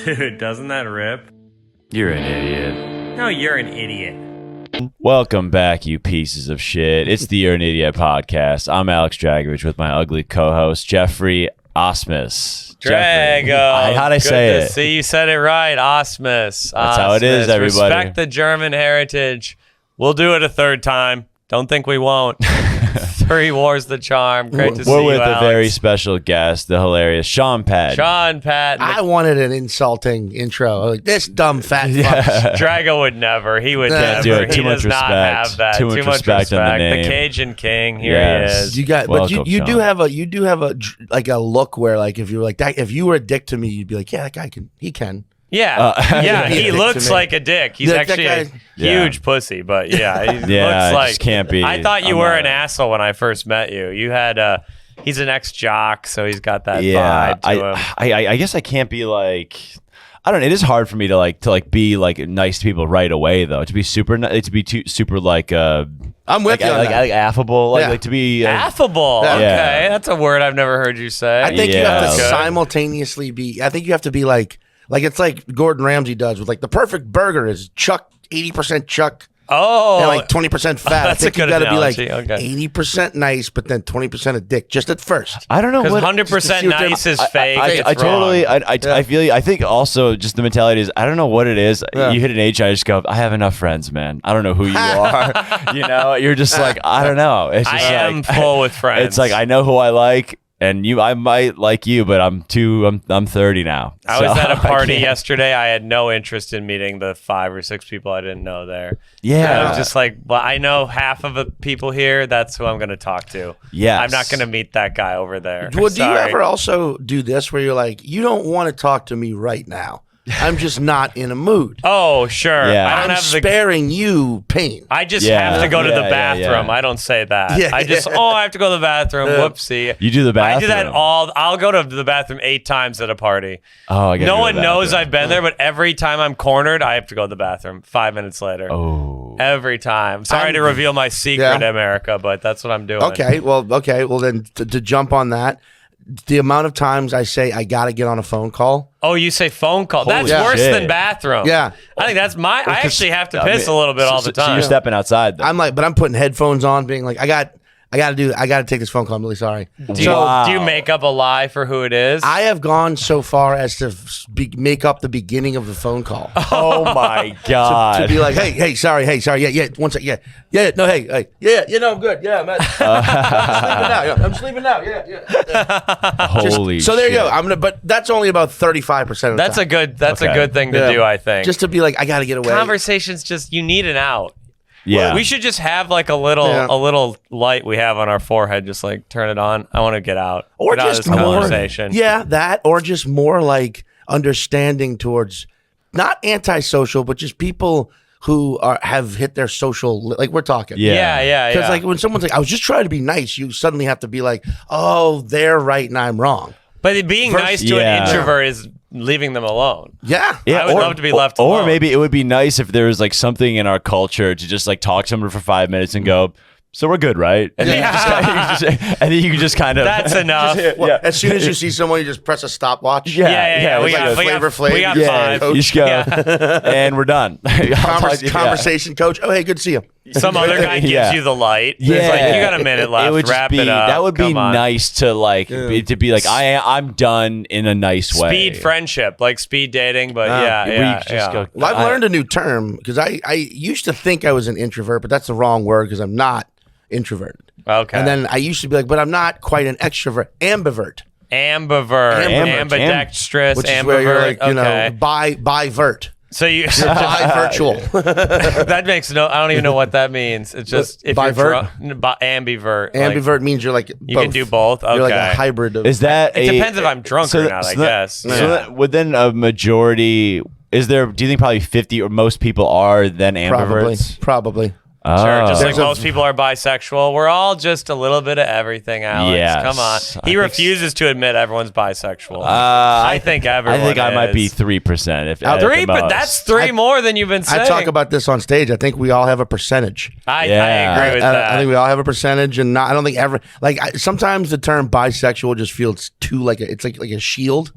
Dude, doesn't that rip? You're an idiot. No, you're an idiot. Welcome back, you pieces of shit. It's the You're an Idiot podcast. I'm Alex Dragovich with my ugly co-host, Jeffrey Osmus. Drago. How'd I say Good to it? see, you said it right. Osmus. That's how it is, everybody. Respect the German heritage. We'll do it a third time. Don't think we won't. Three wars the charm. Great to see you, We're with Alex. a very special guest, the hilarious Sean Patton. Sean Patton. I wanted an insulting intro. Like, this dumb fat fuck. Drago would never. He would Can't never. do it. He Too much does not respect. have that. Too much respect on the name. The Cajun King. Here Yes. he is. You got, but Welcome, you do Sean. have a like a look where like if you were like that, if you were a dick to me, you'd be like, yeah, that guy he can. Yeah, Yeah, he dick to looks me. like a dick. He's That actually a guy- huge pussy, but yeah, he Yeah, looks I like. just can't be. I thought you I'm were not- an asshole when I first met you. You had he's an ex-jock, so he's got that Yeah, vibe to him. I guess I can't be like. I don't know. It is hard for me to be like nice to people right away though. To be super, to be super like I'm with you on that. like affable, Yeah. like to be Affable. Yeah. Okay, that's a word I've never heard you say. I think you Yeah. have to Good. simultaneously be. I think you have to be like it's like Gordon Ramsay does with like the perfect burger is chuck 80% chuck Oh, and like 20% fat. That's I think a good you got to be like analogy. Okay. 80% nice, but then 20% a dick just at first. I don't know because what 100% just to see what nice is I- fake. I it's totally, wrong. I feel you. I think also just the mentality is, I don't know what it is. Yeah. You hit an age, I just go, I have enough friends, man. I don't know who you are. You know, you're just like, I don't know. It's just I am full with friends. It's like, I know who I like, and I might like you, but I'm 30 now. I was So at a I party can't- yesterday. I had no interest in meeting the 5 or 6 people I didn't know there. Yeah. I was just like, well, I know half of the people here. That's who I'm going to talk to. Yes. I'm not going to meet that guy over there. Well, do you Sorry. ever also do this where you're like, you don't want to talk to me right now? I'm just not in a mood. Oh, sure. Yeah. I don't I'm have the. sparing you pain. I just Yeah. have to go to Yeah, the yeah, bathroom. yeah. I don't say that. Yeah, I just, yeah. I have to go to the bathroom. Whoopsie. You do the bathroom. I do that I'll go to the bathroom 8 times at a party. Oh, I gotta No go to one the knows bathroom. I've been there, but every time I'm cornered, I have to go to the bathroom 5 minutes later. Oh. Every time. Sorry to reveal my secret, Yeah. America, but that's what I'm doing. Okay, well, then to jump on that, the amount of times I say I got to get on a phone call. Oh, you say phone call. That's Holy worse shit. than bathroom. Yeah. I think that's I actually have to piss a little bit all the So time. you're stepping outside, though. I'm like, but I'm putting headphones on, being like, I got to take this phone call. I'm really sorry. do you make up a lie for who it is? I have gone so far as to make up the beginning of the phone call. Oh my God. To be like, hey, sorry, yeah, one sec, yeah, no, hey, yeah, no, I'm good, yeah, man, I'm sleeping now, yeah. Holy So there you go. shit. But that's only about 35% of the that's time. Okay. a good thing to Yeah. do, I think. Just to be like, I got to get away. Conversations just you need an out. Yeah. We should just have like a little light we have on our forehead, just like turn it on. I want to get out. Or Get out of just this more, conversation. yeah, that, or just more like understanding towards not antisocial, but just people who have hit their social, like we're talking. Yeah. Because like when someone's like, I was just trying to be nice, you suddenly have to be like, oh, they're right and I'm wrong. But being nice to Yeah. an introvert is leaving them alone. Yeah. I would love to be left alone. Or maybe it would be nice if there was like something in our culture to just like talk to someone for 5 minutes and go, so we're good, right? And then you can just kind of. That's enough. Well, as soon as you see someone, you just press a stopwatch. Yeah. We it's got, like we, Flavor got, Flav. we got Yeah, 5. you just go, and we're done. I'll talk to you- Conversation coach. Oh, hey, good to see you. Some other guy gives Yeah. you the light. Yeah, It's like, you got a minute left. It would just Wrap be, it up. That would be Come on. nice to like to be like I'm done in a nice way. Speed friendship, like speed dating, but where you just go, Well, I've learned a new term because I used to think I was an introvert, but that's the wrong word because I'm not introverted. Okay. And then I used to be like, but I'm not quite an extrovert. Ambivert. Ambidextrous, Which is ambivert. where you're like, you okay. know, bivert. So you Bi-virtual. that makes no. I don't even know what that means. It's just if Bivert? you're drunk, ambivert. Ambivert means you're like You can do both. You're like a Okay. hybrid of. Is that It depends if I'm drunk or not. I guess. So that, within a majority, is there? Do you think probably 50 or most people are then ambiverts? Probably. Sure, just like There's a- most people are bisexual. We're all just a little bit of everything, Alex. Yes. Come on. I He think refuses to admit everyone's bisexual. I think everyone I think I might be is. 3%. If at 3, the but most. that's 3 more than you've been saying. I talk about this on stage. I think we all have a percentage. I Yeah. agree with that. I think we all have a percentage, and I don't think ever sometimes the term bisexual just feels too like it's like a shield.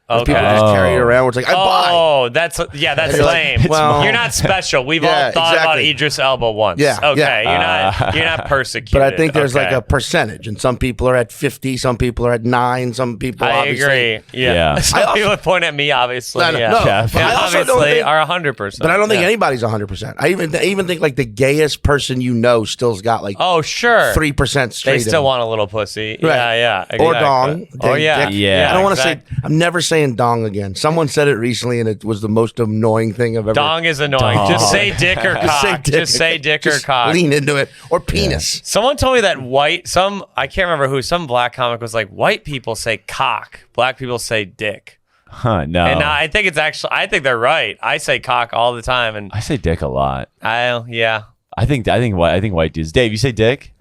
Like, Okay. people just carry it around. Where it's like, I buy. Oh, that's lame. Well, you're not special. We've all thought about Idris Elba once. Yeah, Okay. yeah. You're not persecuted. But I think there's like Okay. a percentage, and some people are at 50, some people are at 9, some people I obviously. agree. Yeah. Some people would point at me, obviously. No, no, yeah. no. Jeff. But I also don't obviously think, are 100%. but I don't think anybody's 100%. I even think like the gayest person you know still's got like Oh, sure. 3% straight. They still in. want a little pussy. Right. Yeah. Or exactly. dong. Oh, yeah. Dick. Yeah. I don't want to exactly. say. I'm never saying dong again. Someone said it recently, and it was the most annoying thing I've ever. Dong is annoying. Dong. Just say dick or Just say cock. dick. Just say dick or Just cock. Lean into it or penis. Someone told me that I can't remember who, some black comic was like, white people say cock, black people say dick. Huh? No. And I think they're right. I say cock all the time, and I say dick a lot. yeah. I think white dudes. Dave, you say dick?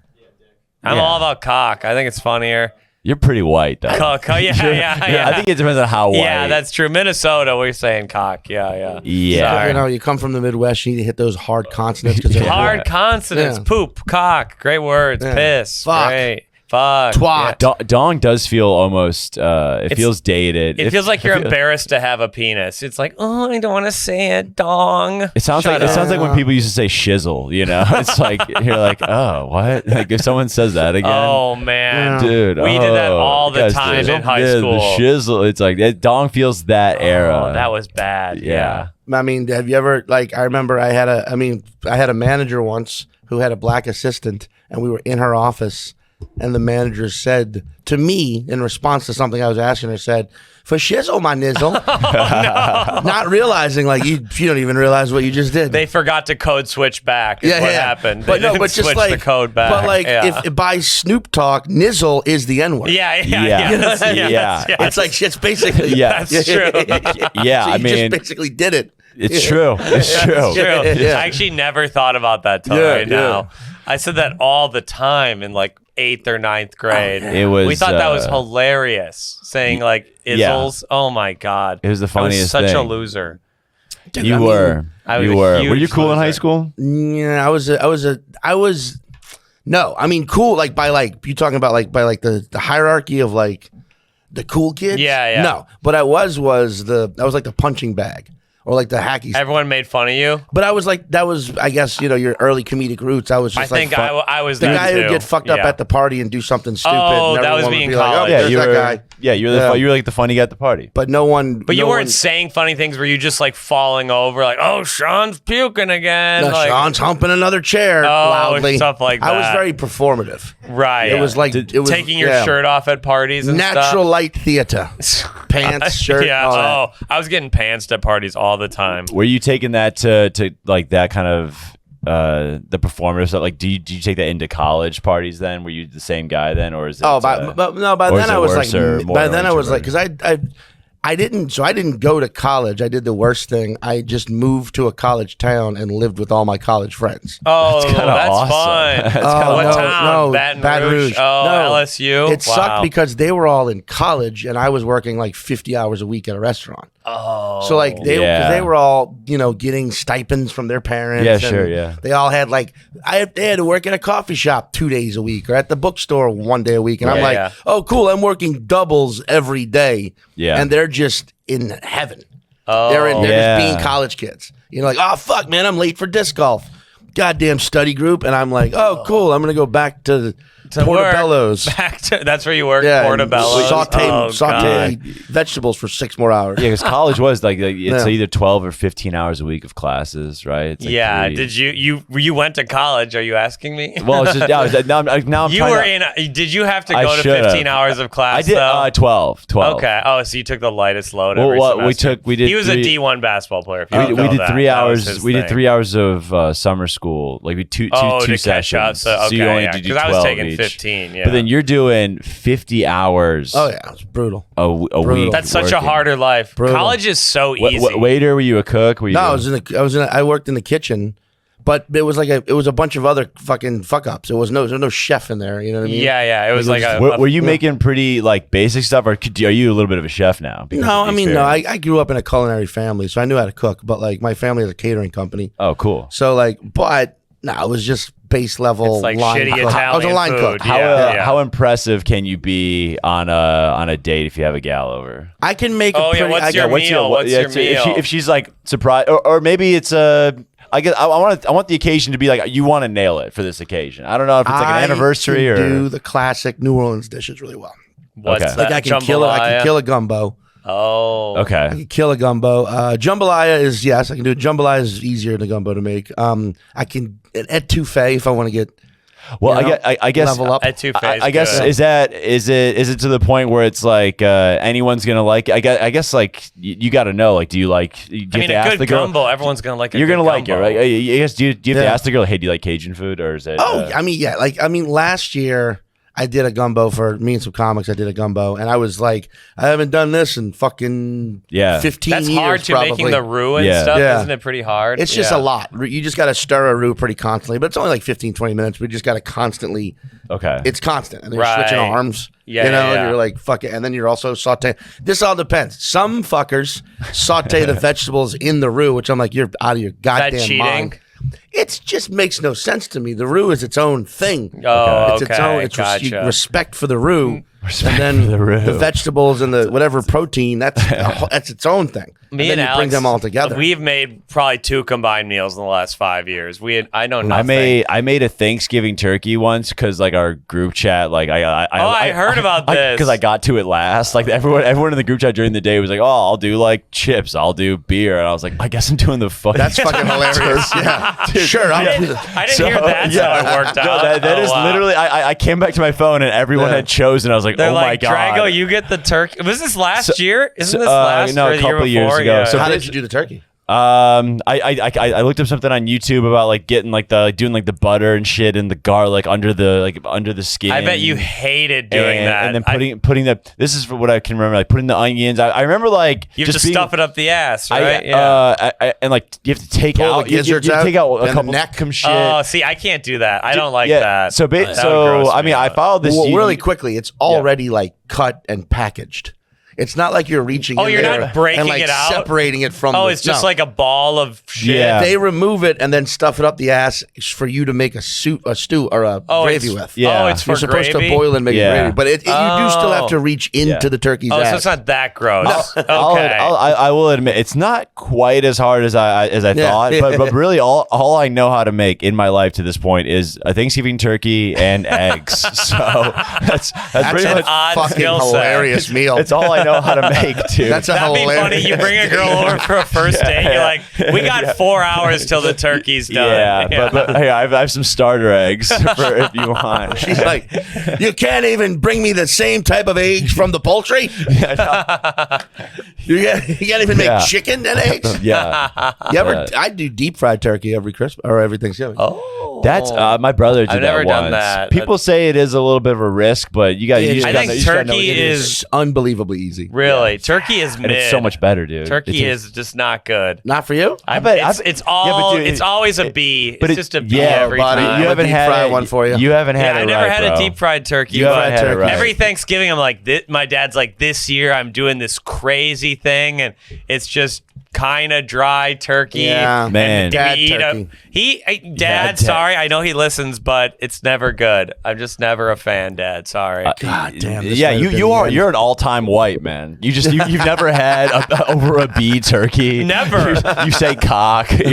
I'm Yeah. all about cock. I think it's funnier. You're pretty white though. Cock, yeah. I think it depends on how white. Yeah, that's true. Minnesota, we're saying cock. Yeah. Yeah. Sorry. You know, you come from the Midwest, you need to hit those hard consonants because they're Hard consonants. Yeah. Poop, cock, great words. Yeah. Piss, Fuck. great. Fuck. Twat. Yeah. Dong does feel almost. It feels dated. It feels like you're embarrassed to have a penis. It's like, oh, I don't want to say it. Dong. It sounds Shut like up. when people used to say shizzle. You know, it's like you're like, oh, what? Like if someone says that again. Oh man, dude, we did that all the guys, time the- in high yeah, school. The shizzle. It's like dong feels that era. Oh, that was bad. Yeah. I mean, have you ever like? I remember I had a manager once who had a black assistant, and we were in her office, and the manager said to me in response to something I was asking her, said, "For shizzle, my nizzle," not realizing like you don't even realize what you just did. They forgot to code switch back. Is what happened. But They no, didn't but just switch like the code back. But like, yeah. if by Snoop talk, nizzle is the N word. yeah. Yeah. It's like it's basically Yeah. That's true. Yeah, So I you mean, just basically did it. it's true. It's true. True. Yeah. I actually never thought about that till Yeah, right now. I said that all the time in like 8th or 9th grade. It was. We thought that was hilarious, saying like yeah. izzles. Oh my god, It was the I was funniest such a thing. loser. You I mean, were. I was You a were. Were huge you cool in high loser. school? Yeah, I was no, I mean cool like by like you talking about like by like the hierarchy of like the cool kids. Yeah. No, but I was like the punching bag or like the hacky. Everyone made fun of you. But I was like that was I guess your early comedic roots. I was just I think like I was the there guy too. who'd get fucked up Yeah. at the party and do something stupid. Oh, and that was everyone me would in be like, college. oh, Yeah, there's you that were. guy. Yeah, you were like the funny guy at the party. But no one. But you no weren't one- saying funny things. Were you just like falling over, like, "Oh, Sean's puking again"? No, like, Sean's humping another chair loudly. stuff like I was that. very performative. right? It was like it was taking your yeah. shirt off at parties and Natural light theater, pants, shirt. Yeah. all that. Oh, I was getting pantsed at parties all the time. Were you taking that to like that kind of the performative stuff? Like, did you take that into college parties? Then were you the same guy then, or is it? Oh, by or then is I it was worse or like, more by then I was like, introverted? because I didn't go to college. I did the worst thing. I just moved to a college town and lived with all my college friends. Oh, kinda that's awesome. fun. That's Oh, what no, town? no, Baton Rouge. Oh, No. LSU. It sucked because they were all in college and I was working like 50 hours a week at a restaurant. Oh, So like they Yeah. they were all getting stipends from their parents. Yeah, and sure, yeah. They all had like they had to work at a coffee shop 2 days a week or at the bookstore 1 day a week, and I'm Yeah, like, yeah. oh cool, I'm working doubles every day. Yeah. and they're just in heaven. Oh. They're Yeah. just being college kids. Like, oh fuck, man, I'm late for disc golf. Goddamn study group, and I'm like, oh cool, I'm gonna go back to Portobello's. Back to that's where you work. Yeah, and Portobello's. saute vegetables for 6 more hours. Yeah, because college was like it's Yeah. either 12 or 15 hours a week of classes, right? It's like Yeah. 3. Did you went to college? Are you asking me? Well, it's just now I'm you trying were to- in. Did you have to I go to should've. 15 hours of class? I did though? 12. Okay. Oh, so you took the lightest load Well, every what semester. we did He was three- a D1 basketball player. If you we don't did know that. 3 That was hours. his We did thing. 3 hours of summer school. Like we two Oh, two to catch up. sessions. So, okay, you only yeah, had to do 'cause 12 I was taking each. 15. Yeah. But then you're doing 50 hours. Oh yeah, it's brutal. a week. That's such a working. harder life. Brutal. College is so easy. Waiter? Were you a cook? Were you? No, I worked in the kitchen, but it was a bunch of other fucking fuck ups. There was no chef in there. You know what I mean? Yeah. It was like a. Were you making pretty like basic stuff, or are you a little bit of a chef now? because No, of the I mean, no. experience? I grew up in a culinary family, so I knew how to cook. But like, my family has a catering company, Oh, cool. so like, but no, it was just base level It's like line shitty cook. I was a Italian line food. cook. How impressive can you be on a date if you have a gal over? I can make. Oh, a yeah, pretty, what's your meal? What's your meal? If she's like surprised, or maybe it's I guess I want the occasion to be like you want to nail it for this occasion. I don't know if it's like an anniversary I can or do the classic New Orleans dishes really well. What's Okay. that? Like I can kill it. I can kill a gumbo. Oh. I okay. can kill a gumbo. Jambalaya is yes, I can do it. Jambalaya is easier than a gumbo to make. I can etouffee if I want to get. Well, you know, I guess level up. I guess is it to the point where it's like anyone's gonna like? I guess like you got to know like do you like? Do you I mean, have to a ask good the girl? gumbo, everyone's gonna like. You're good gonna like it, gumbo. right? I guess do you have to Yeah. ask the girl? Hey, do you like Cajun food or is it? Oh, I mean, yeah. Last year I did a gumbo for me and some comics. I did a gumbo, and I was like, I haven't done this in fucking 15 That's years. hard too, probably. making the roux and Yeah. stuff. Yeah. Isn't it pretty hard? It's just a lot. You just got to stir a roux pretty constantly, but it's only like 15, 20 minutes. We just got to constantly. Okay. It's constant, and then you're switching Right. arms. Yeah, you know, yeah. and you're like fuck it, and then you're also sauteing. This all depends. Some fuckers saute the vegetables in the roux, which I'm like, you're out of your goddamn cheating? mind. It just makes no sense to me. The roux is its own thing. Oh, It's its own. It's gotcha. respect for the roux, Respect and then for the roux. the vegetables and the whatever protein. That's its own thing. Me and and then you Alex, bring them all together. We've made probably 2 combined meals in the last 5 years. I know nothing. I made a Thanksgiving turkey once because like our group chat like I heard about this. because I got to it last. Like everyone in the group chat during the day was like, oh, I'll do like chips, I'll do beer, and I was like, I guess I'm doing the fucking. That's fucking hilarious. Yeah, sure. I didn't hear that's how it worked out. No, that is wow. literally. I came back to my phone and everyone Yeah. had chosen. I was like, They're oh like, my god, Drago, you get the turkey. Was this last year? Isn't this last no, or a the year couple years before? ago. Yeah. So How did you do the turkey? I looked up something on YouTube about like getting like doing like the butter and shit and the garlic under the skin. I bet you hated doing that. and then putting the. This is what I can remember, like putting the onions. I remember like you have just to stuff it up the ass, right? and like you have to take Pull out the gizzards take out out a and couple the neck. some shit. Oh, see, I can't do that. I don't like that. So That would so gross I me mean, I out. followed this. Well, really quickly, it's already like cut and packaged. It's not like you're reaching. Oh, in you're there not breaking and, like, it out? separating it from. Oh, it's just like a ball of shit. Yeah. they remove it and then stuff it up the ass for you to make a stew or a gravy with. Yeah. Oh, it's for You're supposed gravy? to boil and make Yeah. a gravy, but you do still have to reach into the turkey's Oh, ass. so it's not that gross. Okay. I will admit it's not quite as hard as I thought, but really all I know how to make in my life to this point is a Thanksgiving turkey and eggs. So that's pretty an much odd fucking skill set. hilarious meal. it's all I know how to make, dude. That's a That'd be hilarious. funny. You bring a girl over for a first date. You're like, we got 4 hours till the turkey's done. yeah, but hey, I have some starter eggs for if you want. She's like, you can't even bring me the same type of eggs from the poultry. You can't even make chicken and eggs. yeah. You ever? I do deep fried turkey every Christmas or every Thanksgiving. Oh, That's my brother did I've that never once. done that. People say it is a little bit of a risk, but you got. I think turkey It's unbelievably easy. really turkey is mid. and it's so much better, dude. Turkey is just not good. Not for you. It's dude, always a B. but It's it- just a B yeah, every buddy, time. you haven't deep had fry it, one for you. You haven't had I it. never right, had bro. a deep fried turkey. You but haven't had it right. every Thanksgiving, I'm like, my dad's like, this year I'm doing this crazy thing, and it's just kind of dry turkey. Yeah, man. Dad We eat turkey. Dad, sorry, I know he listens, but it's never good. I'm just never a fan, Dad. Sorry. God damn. this Yeah, might have been you the are. end. You're an all-time white man. You've never had over a bee turkey. Never. You say cock. You're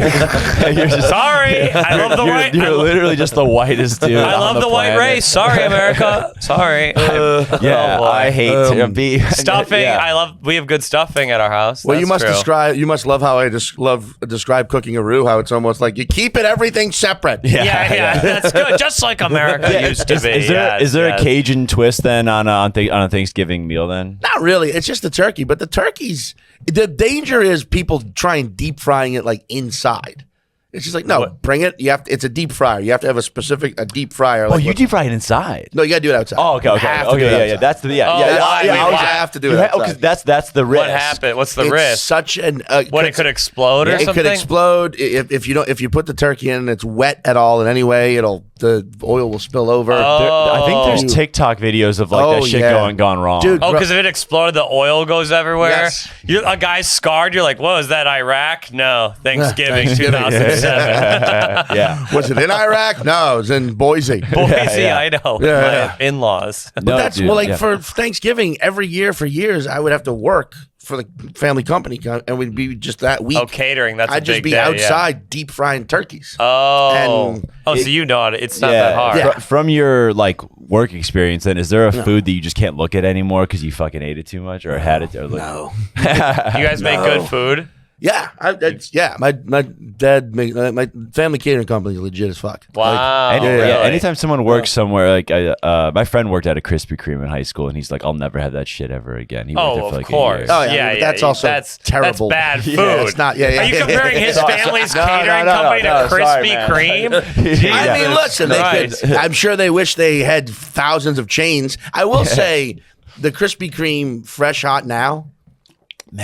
just, Sorry, I love the white. You're literally just the whitest dude. I on love the white planet. race. Sorry, America. Sorry. Yeah, Oh, boy. I hate bee Stuffing. Yeah. We have good stuffing at our house. Well, you That's must true. You must love how I describe cooking a roux. How it's almost like you keep it everything separate. Yeah, that's good. Just like America used to be. Is there Yes. a Cajun twist then on a Thanksgiving meal then? Not really. It's just the turkey, but the turkeys. The danger is people try and deep frying it like inside. It's just like no, bring it. You have to, it's a deep fryer. You have to have a deep fryer. Oh, Like you deep fry it inside. No, you got to do it outside. Oh, okay, You okay, have to do it yeah. outside. That's the why? You Wait, always why? have to do You it ha- outside. because that's the risk. What happened? What's the It's risk? such an What, it could explode or it something? could explode if you put the turkey in and it's wet at all in any way. The oil will spill over. I think there's TikTok videos of like that shit gone wrong. Dude, Oh, because if it exploded, the oil goes everywhere. Yes. A guy's scarred. You're like, whoa, is that Iraq? No, Thanksgiving Thanksgiving. 2006. Yeah. Was it in Iraq? No, it was in Boise. Boise, Yeah. Idaho. Yeah, My in-laws. But No, that's dude, well, like yeah. for Thanksgiving every year for years, I would have to work for the family company, and we'd be just that week. Oh, catering. That's a I'd just big be day, yeah. outside deep frying turkeys. Oh. And So you know it. It's not that hard. Yeah. From your like work experience, then is there a food that you just can't look at anymore because you fucking ate it too much or had it? Or like, No. You guys make good food? Yeah, my dad made my family catering company is legit as fuck. Wow. And, really? anytime someone works somewhere, like my friend worked at a Krispy Kreme in high school, and he's like, "I'll never have that shit ever again." He worked there Oh, for of like course. a year. Oh, yeah, but that's also terrible. That's bad food. Yeah, it's not- yeah, Are you comparing his No, family's no, catering no, company no, to sorry, Krispy man. Kreme? I mean, listen, they Christ. could. I'm sure they wish they had thousands of chains. I will say, the Krispy Kreme Fresh Hot Now.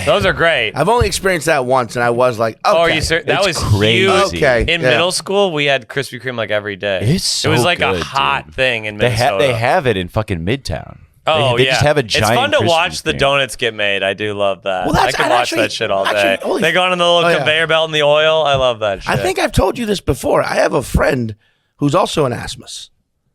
Those are great. I've only experienced that once, and I was like, okay. Oh, are you serious? That It's was crazy. huge. Okay. In Yeah. middle school, we had Krispy Kreme like every day. It's so It was like a good, hot dude. thing in They Minnesota. have it in fucking Midtown. Oh, they yeah. just have a giant. It's fun to Krispy watch the Kreme. donuts get made. I do love that. Well, that's- I can I'd watch actually- that shit all day. actually, holy- They go on the little Oh, yeah. conveyor belt in the oil. I love that shit. I think I've told you this before. I have a friend who's also an Asmus.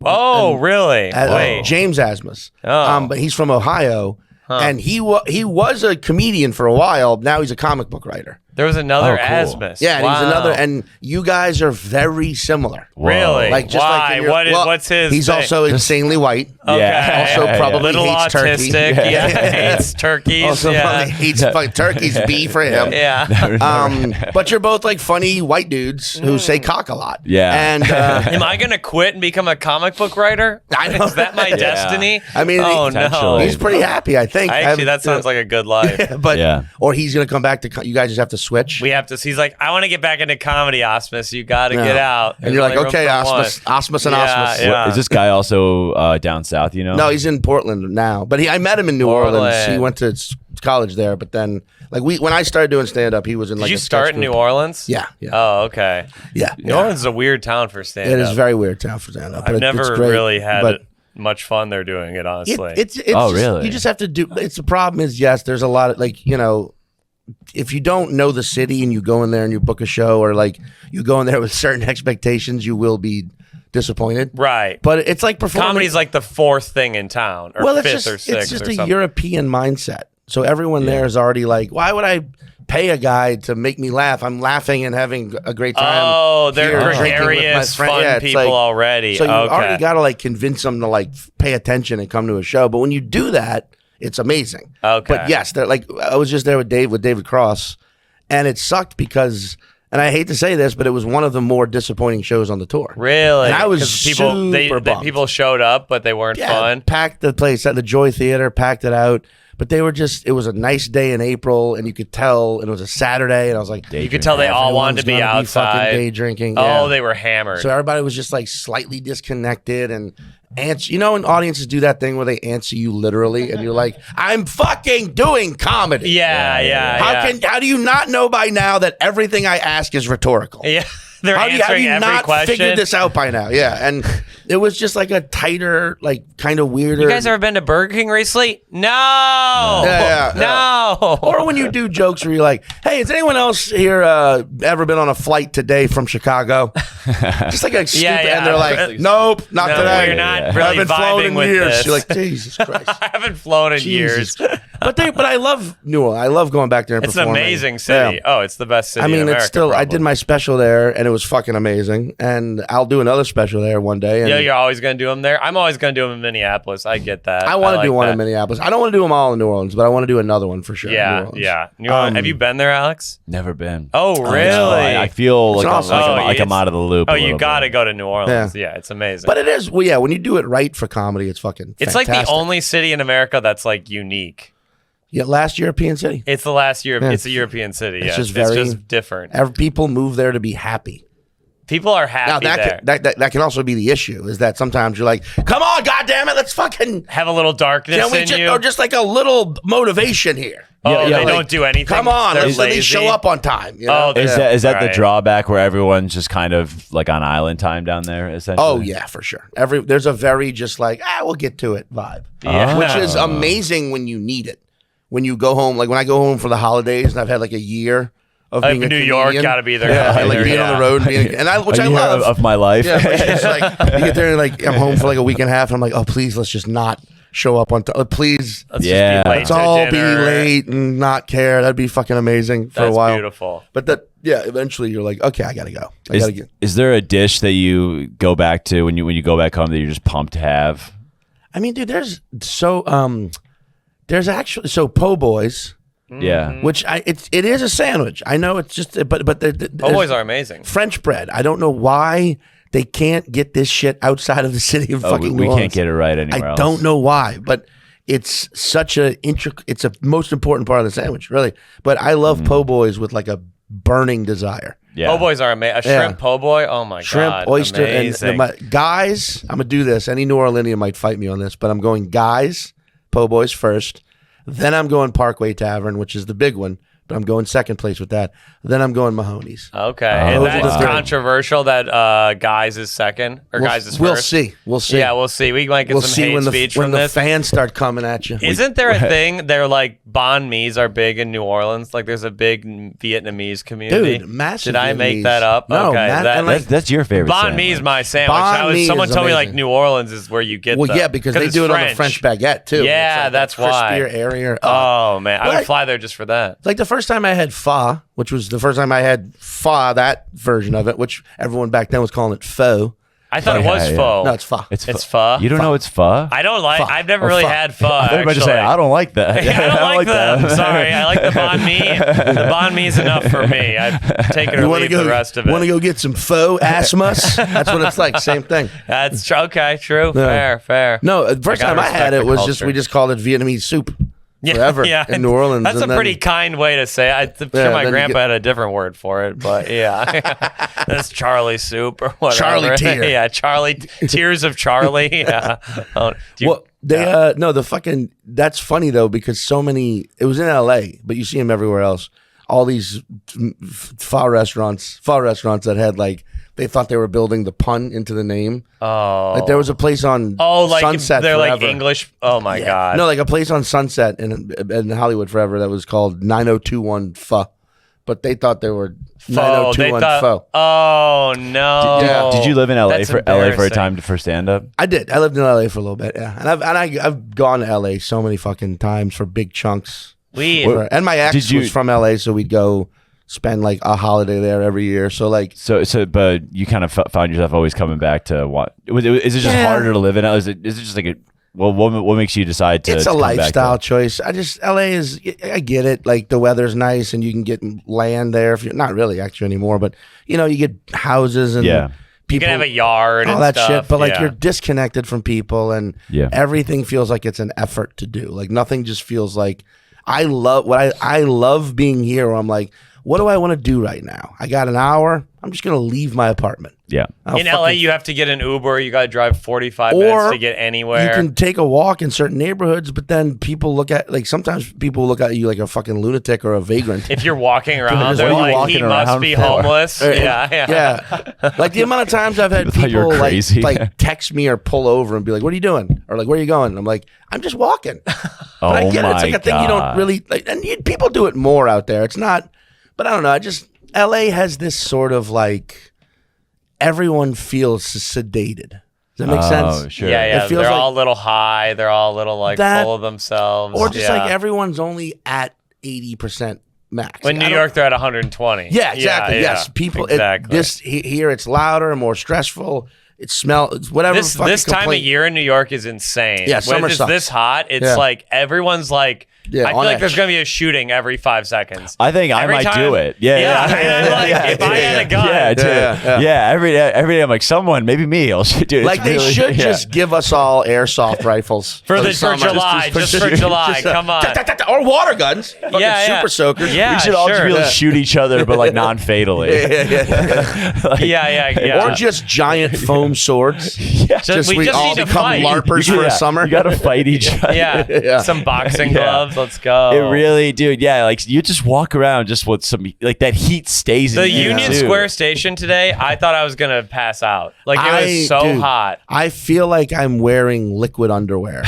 Oh, really? Wait. James Asmus. Oh. But he's from Ohio, and he was a comedian for a while. Now he's a comic book writer. There was another Oh, cool. Asmus. Yeah, and he's Wow. another. And you guys are very similar. Really? Like just Why? like in your- What's his He's thing? also insanely white. Okay. Yeah. Also Yeah, probably little hates turkey. autistic. Yeah, hates turkeys. Also yeah. probably hates fucking turkeys. B for him. Yeah. But you're both like funny white dudes who say cock a lot. Yeah. And Am I gonna quit and become a comic book writer? I don't- Is that my destiny? I mean, oh Potentially. no. he's pretty happy, I think. Actually, that sounds like a good life. But Yeah. or he's gonna come back to. You guys just have to switch. We have to. He's like, I want to get back into comedy, Osmus. You got to Yeah. get out. And you're There's like, only okay, room for Osmus, Osmus, and Yeah, Osmus. yeah. Is this guy also down south? You know? No, he's in Portland now. But I met him in New Orleans. Portland. He went to college there. But then, like when I started doing stand up, he was in Did like. you a start sketch in New group. Orleans? Yeah, yeah, Oh, okay. yeah. New Orleans is a weird town for stand-up. It is very weird town for stand up. I've it's never great, really had but much fun there doing it, honestly. It's Oh, just- really? You just have to do. It's the problem is yes, there's a lot of like if you don't know the city and you go in there and you book a show or like you go in there with certain expectations, you will be disappointed. right. But it's like performing. Comedy's like the fourth thing in town, or well, it's fifth just or sixth it's just or a something. European mindset. So everyone there is already like, why would I pay a guy to make me laugh? I'm laughing and having a great time. Oh, they're here drinking with my gregarious, friend. fun Yeah, it's people like- already. So you okay. already got to like convince them to like pay attention and come to a show. But when you do that, it's amazing. Okay. But yes, they're like I was just there with David Cross, and it sucked because, and I hate to say this, but it was one of the more disappointing shows on the tour. Really? And I was 'Cause people, super bummed. people showed up, but they weren't Yeah, fun. packed the place at the Joy Theater, packed it out. But they were just, it was a nice day in April, and you could tell, and it was a Saturday, and I was like, You could tell they all wanted to be everyone's gonna outside. fucking day drinking. Oh, yeah. they were hammered. So everybody was just like slightly disconnected and answer. You know, when audiences do that thing where they answer you literally, and you're like, "I'm fucking doing comedy." yeah. How do you not know by now that everything I ask is rhetorical? Yeah. They're Have answering you every not question. figured this out by now? Yeah, and it was just like a tighter, like kind of weirder. You guys ever been to Burger King recently? No. Yeah, No. Or when you do jokes where you're like, "Hey, has anyone else here ever been on a flight today from Chicago?" Just like a stupid, yeah. and they're like, "Nope, not No, today." we're not Yeah. really I haven't flown vibing in with years. this. You're like, Jesus Christ. I haven't flown in Jesus. years. But I love New Orleans. I love going back there and It's an performing. amazing city. Yeah. Oh, it's the best city I mean, in America. it's still. I probably. did my special there, and it was fucking amazing. And I'll do another special there one day. And Yeah, you're always going to do them there. I'm always going to do them in Minneapolis. I get that. I want to do like one that. in Minneapolis. I don't want to do them all in New Orleans, but I want to do another one for sure. in New Yeah, Orleans. yeah. New Orleans. Have you been there, Alex? Never been. Oh, really? I feel like, awesome. I'm out of the loop. Oh, a you little got to bit. go to New Orleans. Yeah, it's amazing. But it is. Well, yeah. When you do it right for comedy, it's fucking. It's like the fantastic. only city in America that's like unique. Yeah, last European city. It's the last year. Yeah. It's a European city. It's Yeah, just it's very- just different. People move there to be happy. People are happy Now there. that can also be the issue is that sometimes you're like, come on, goddammit, let's fucking Have a little darkness can we in just, you. or just like a little motivation here. oh, Yeah, they like, don't do anything. Come on, They're let's at least lazy. show up on time. You know? Oh, Is Yeah. that the Right. drawback where everyone's just kind of like on island time down there? Essentially. Oh yeah, for sure. There's a very just like we'll get to it vibe, Yeah. which is amazing when you need it. When you go home, like when I go home for the holidays and I've had like a year of Like being a New York, comedian. gotta be there. Yeah, gotta and be like there, being on yeah. the road, which I A year love. of my life. Yeah, but it's just like you get there and like I'm home for like a week and a half. And I'm like, oh please, let's just not show up on time. Please, Let's Yeah. just be late let's to all be dinner. late and not care. That'd be fucking amazing for That's a while. beautiful. But eventually you're like, okay, I gotta go. I gotta get. Is there a dish that you go back to when you go back home that you're just pumped to have? I mean, dude, there's actually po' boys. Yeah. Which it is a sandwich. I know it's just, but Po' boys are amazing. French bread. I don't know why they can't get this shit outside of the city of fucking New we Orleans. can't get it right anywhere I else. don't know why, but it's such it's a most important part of the sandwich, really. But I love po' boys with like a burning desire. Yeah. Po' boys are amazing. A shrimp po' boy. Oh my Shrimp, god. oyster, amazing. and guys. I'm gonna do this. Any New Orleanian might fight me on this, but I'm going guys, po' boys first. Then I'm going Parkway Tavern, which is the big one, but I'm going second place with that. Then I'm going Mahoney's. Okay. Oh, And that's wow. controversial that guys is second or guys is We'll first. see. We'll see. Yeah, we'll see. We might get We'll some see hate when speech when from the this. fans start coming at you. Isn't there a thing? They're like banh mi's are big in New Orleans. Like there's a big Vietnamese community. Dude, massive. Did I make Vietnamese. that up? No, okay. and like, That's your favorite. Banh mi is sandwich. my sandwich. Banh mi Someone is told me like amazing. New Orleans is where you get well, them. yeah, because they it's do it on the French baguette too. Yeah, It's like that's a why. crispier, airier. Oh man, I But would fly there just for that. Like the first time I had pho, which was the first time I had pho, that version of it, which everyone back then was calling it faux. I thought it was Yeah, yeah. pho. No, it's pho. It's pho. You don't know it's pho? I don't like. Pho. I've never Or really pho. had pho. I thought you were about to say, actually. I don't like that. Yeah, I don't like them. that. Sorry, I like the banh mi. The banh mi is enough for me. I've taken or You want to leave go? the rest of it. Want to go get some faux asmus? That's what it's like. Same thing. That's true. Okay, true. Fair. No, the first I gotta time I had respect it the was culture. we just called it Vietnamese soup forever in New Orleans. That's a and then- pretty kind way to say it. I'm Yeah, sure my then you grandpa get- had a different word for it, but yeah. That's Charlie soup or whatever. Charlie tear. Yeah, Charlie. Tears of Charlie. Yeah. Oh, do you- Well, they no, the fucking that's funny though because so many. It was in L.A., but you see them everywhere else. All these pho restaurants that had like they thought they were building the pun into the name. oh. Like there was a place on like Sunset. they're like forever. English. Oh my Yeah. god. No, like a place on Sunset in Hollywood forever that was called 9021 Pho, but they thought they were Pho. They 9021 thought. Pho. Oh no. Yeah. Did you live in LA That's for a embarrassing. time for stand up? I did. I lived in LA for a little bit, yeah, and I've gone to LA so many fucking times for big chunks. And my ex Did you- was from LA, so we'd go spend like a holiday there every year. So like, But you kind of found yourself always coming back to what? Is it just Yeah. harder to live in? Is it just like a well? What makes you decide to? it's to a come back to lifestyle it? choice. LA is. I get it. Like the weather's nice, and you can get land there. If you're not really actually anymore, but you know, you get houses and Yeah. You people can have a yard all and that stuff. shit. But like yeah. you're disconnected from people, and Yeah. everything feels like it's an effort to do. Like nothing just feels like. I love being here. Where I'm like, what do I want to do right now? I got an hour. I'm just gonna leave my apartment. Yeah. I'll in LA, fucking- you have to get an Uber. You got to drive 45 Or minutes to get anywhere. You can take a walk in certain neighborhoods, but then people look at sometimes people look at you like a fucking lunatic or a vagrant. if you're walking around, What they're are you like, walking he must around be for?" homeless. Yeah. Yeah, like the amount of times I've had People thought you people were like crazy. text me or pull over and be like, "What are you doing?" or like, "Where are you going?" And I'm like, "I'm just walking." But I Oh get it. It's my like a thing you don't God. really like, and people do it more out there. It's not, but I don't know. I just LA has this sort of like everyone feels sedated. Does that make sense? Oh, sure. Yeah. It feels They're like- all a little high. They're all a little like That- full of themselves. Or just yeah. like everyone's only at 80% max. In Like, New I don't- York, they're at 120. Yeah, exactly. Yeah, Yes, yeah. people. Exactly. Here, it's louder, more stressful. It smells whatever. this fucking time of complaint- year in New York is insane. Yeah, when summer it's sucks. this hot, it's Yeah. like everyone's like. Yeah, I feel on like there's edge. gonna be a shooting every 5 seconds. I think I Every might time- do it. Yeah. and I'm like, if I had a gun, Yeah, dude. Yeah. Yeah. Every day I'm like, someone, maybe me. I'll shoot. Dude, Like they should just give us all airsoft rifles for summer. July, just for July. Come on. Or water guns, fucking Yeah. super soakers. Yeah, We should all just sure. be able to shoot each other, but like non-fatally. Yeah. Or just giant foam swords. Just- we we just all need to become fight. LARPers for a summer. You got to fight each other. Yeah. Yeah. Some boxing Yeah. gloves. shorts. Let's go. It really, dude. Yeah, like you just walk around just with some like that heat stays in The you. Union too. Square station today, I thought I was gonna pass out. Like it was so Dude, hot. I feel like I'm wearing liquid underwear.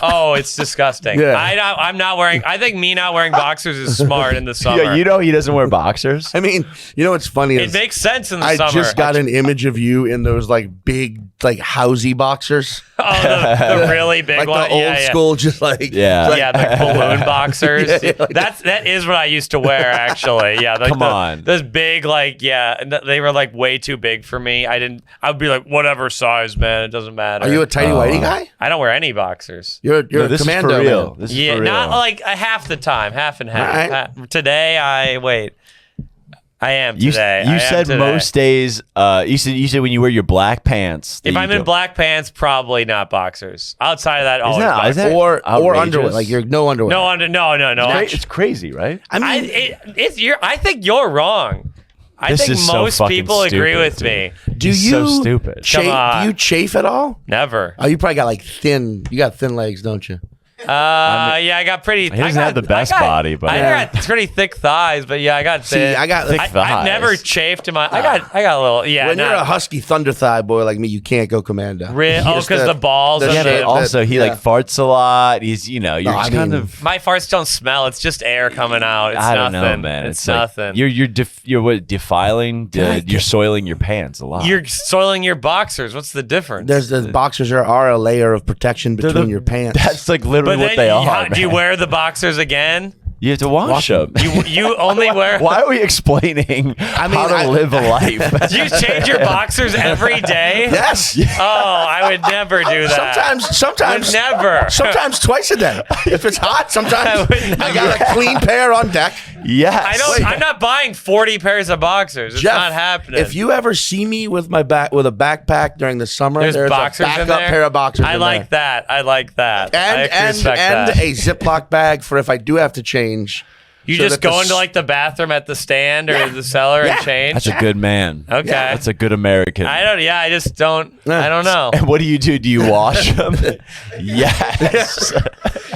Oh, it's disgusting. Yeah. I'm not wearing. I think me not wearing boxers is smart in the summer. Yeah, you know he doesn't wear boxers. I mean, you know what's funny it is makes sense in the I summer. just got an image of you in those like big like housey boxers, Oh, the really big like one. the old Yeah. school, just like Yeah. like- Yeah, the balloon boxers. Yeah, like that is what I used to wear actually. Yeah, like Come on. those big they were like way too big for me. I'd be like whatever size, man. It doesn't matter. Are you a tighty whitey guy? I don't wear any boxers. You're No, a this commando is for real. man. This is Yeah, for real. not like half the time, half and half. All right. Today, I am You, today. you I am said today. most days. You said when you wear your black pants. that If you I'm in don't- black pants, probably not boxers. Outside of that, always Isn't that- boxers. isn't that Or outrageous? underwear, like you're no underwear. No, It's crazy, right? I mean, I think you're wrong. I This think is so most fucking people agree stupid, with dude. me. do It's you so stupid. Come on. Do you chafe at all? Never. Oh, you probably got like thin. You got thin legs, don't you? Yeah, I got pretty. He doesn't have the best body, but- I Yeah. got pretty thick thighs. But yeah, I got See, thin. I got Thick like, thighs. I've never chafed in my. I got a little. Yeah, when you're not- a husky thunder thigh boy like me, you can't go commando. because the balls. the are Yeah, shit but the- also he like yeah. farts a lot. He's you're No, just I kind mean- of. My farts don't smell. It's just air coming out. It's I don't nothing. know, man. It's like, nothing. you're what defiling? You're soiling your pants a lot. You're soiling your boxers. What's the difference? The boxers are a layer of protection between your pants. That's like literally but what then they you, are. do you man. wear the boxers again? You have to wash them. You only wear. Why are we explaining how to live a life? Do you change your boxers every day? Yes. Oh, I would never do that. Sometimes, Would never. sometimes twice a day. If it's hot, sometimes would never. I got a clean pair on deck. Yes. I don't. I'm not buying 40 pairs of boxers. It's Jeff, not happening. If you ever see me with a backpack during the summer, There's boxers a in backup there? pair of boxers. I in like there. that. I like that. I actually respect and that. a Ziploc bag for if I do have to change. You so just that go into like the bathroom at the stand or the cellar and change. That's a good man. Okay. That's a good American. I don't. Yeah, I just don't. I don't know. And what do you do? Do you wash them? Yes.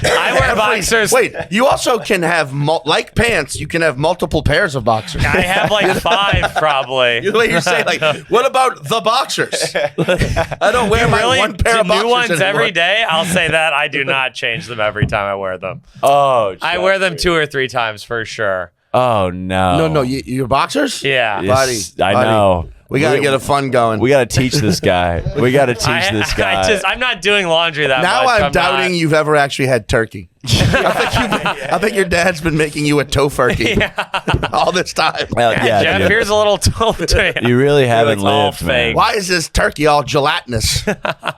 I wear boxers. Wait, you also can have like pants. You can have multiple pairs of boxers. I have like 5 probably. The way you're saying, like, what about the boxers? I don't wear my Really? one pair Do of boxers new ones anymore. every day? I'll say that I do not change them every time I wear them. Oh, I wear them 2 or 3 times for sure. Oh no. No, your boxers? Yeah. Yes, Buddy, I know. We got to get a fun going. We got to teach this guy. We got to teach this guy. I'm not doing laundry that Now much. I'm doubting you've ever actually had turkey. I think your dad's been making you a tofurkey all this time. Well, yeah, Jeff, dude. here's a little tool to you. You really haven't It's all lived, man. fake. Why is this turkey all gelatinous?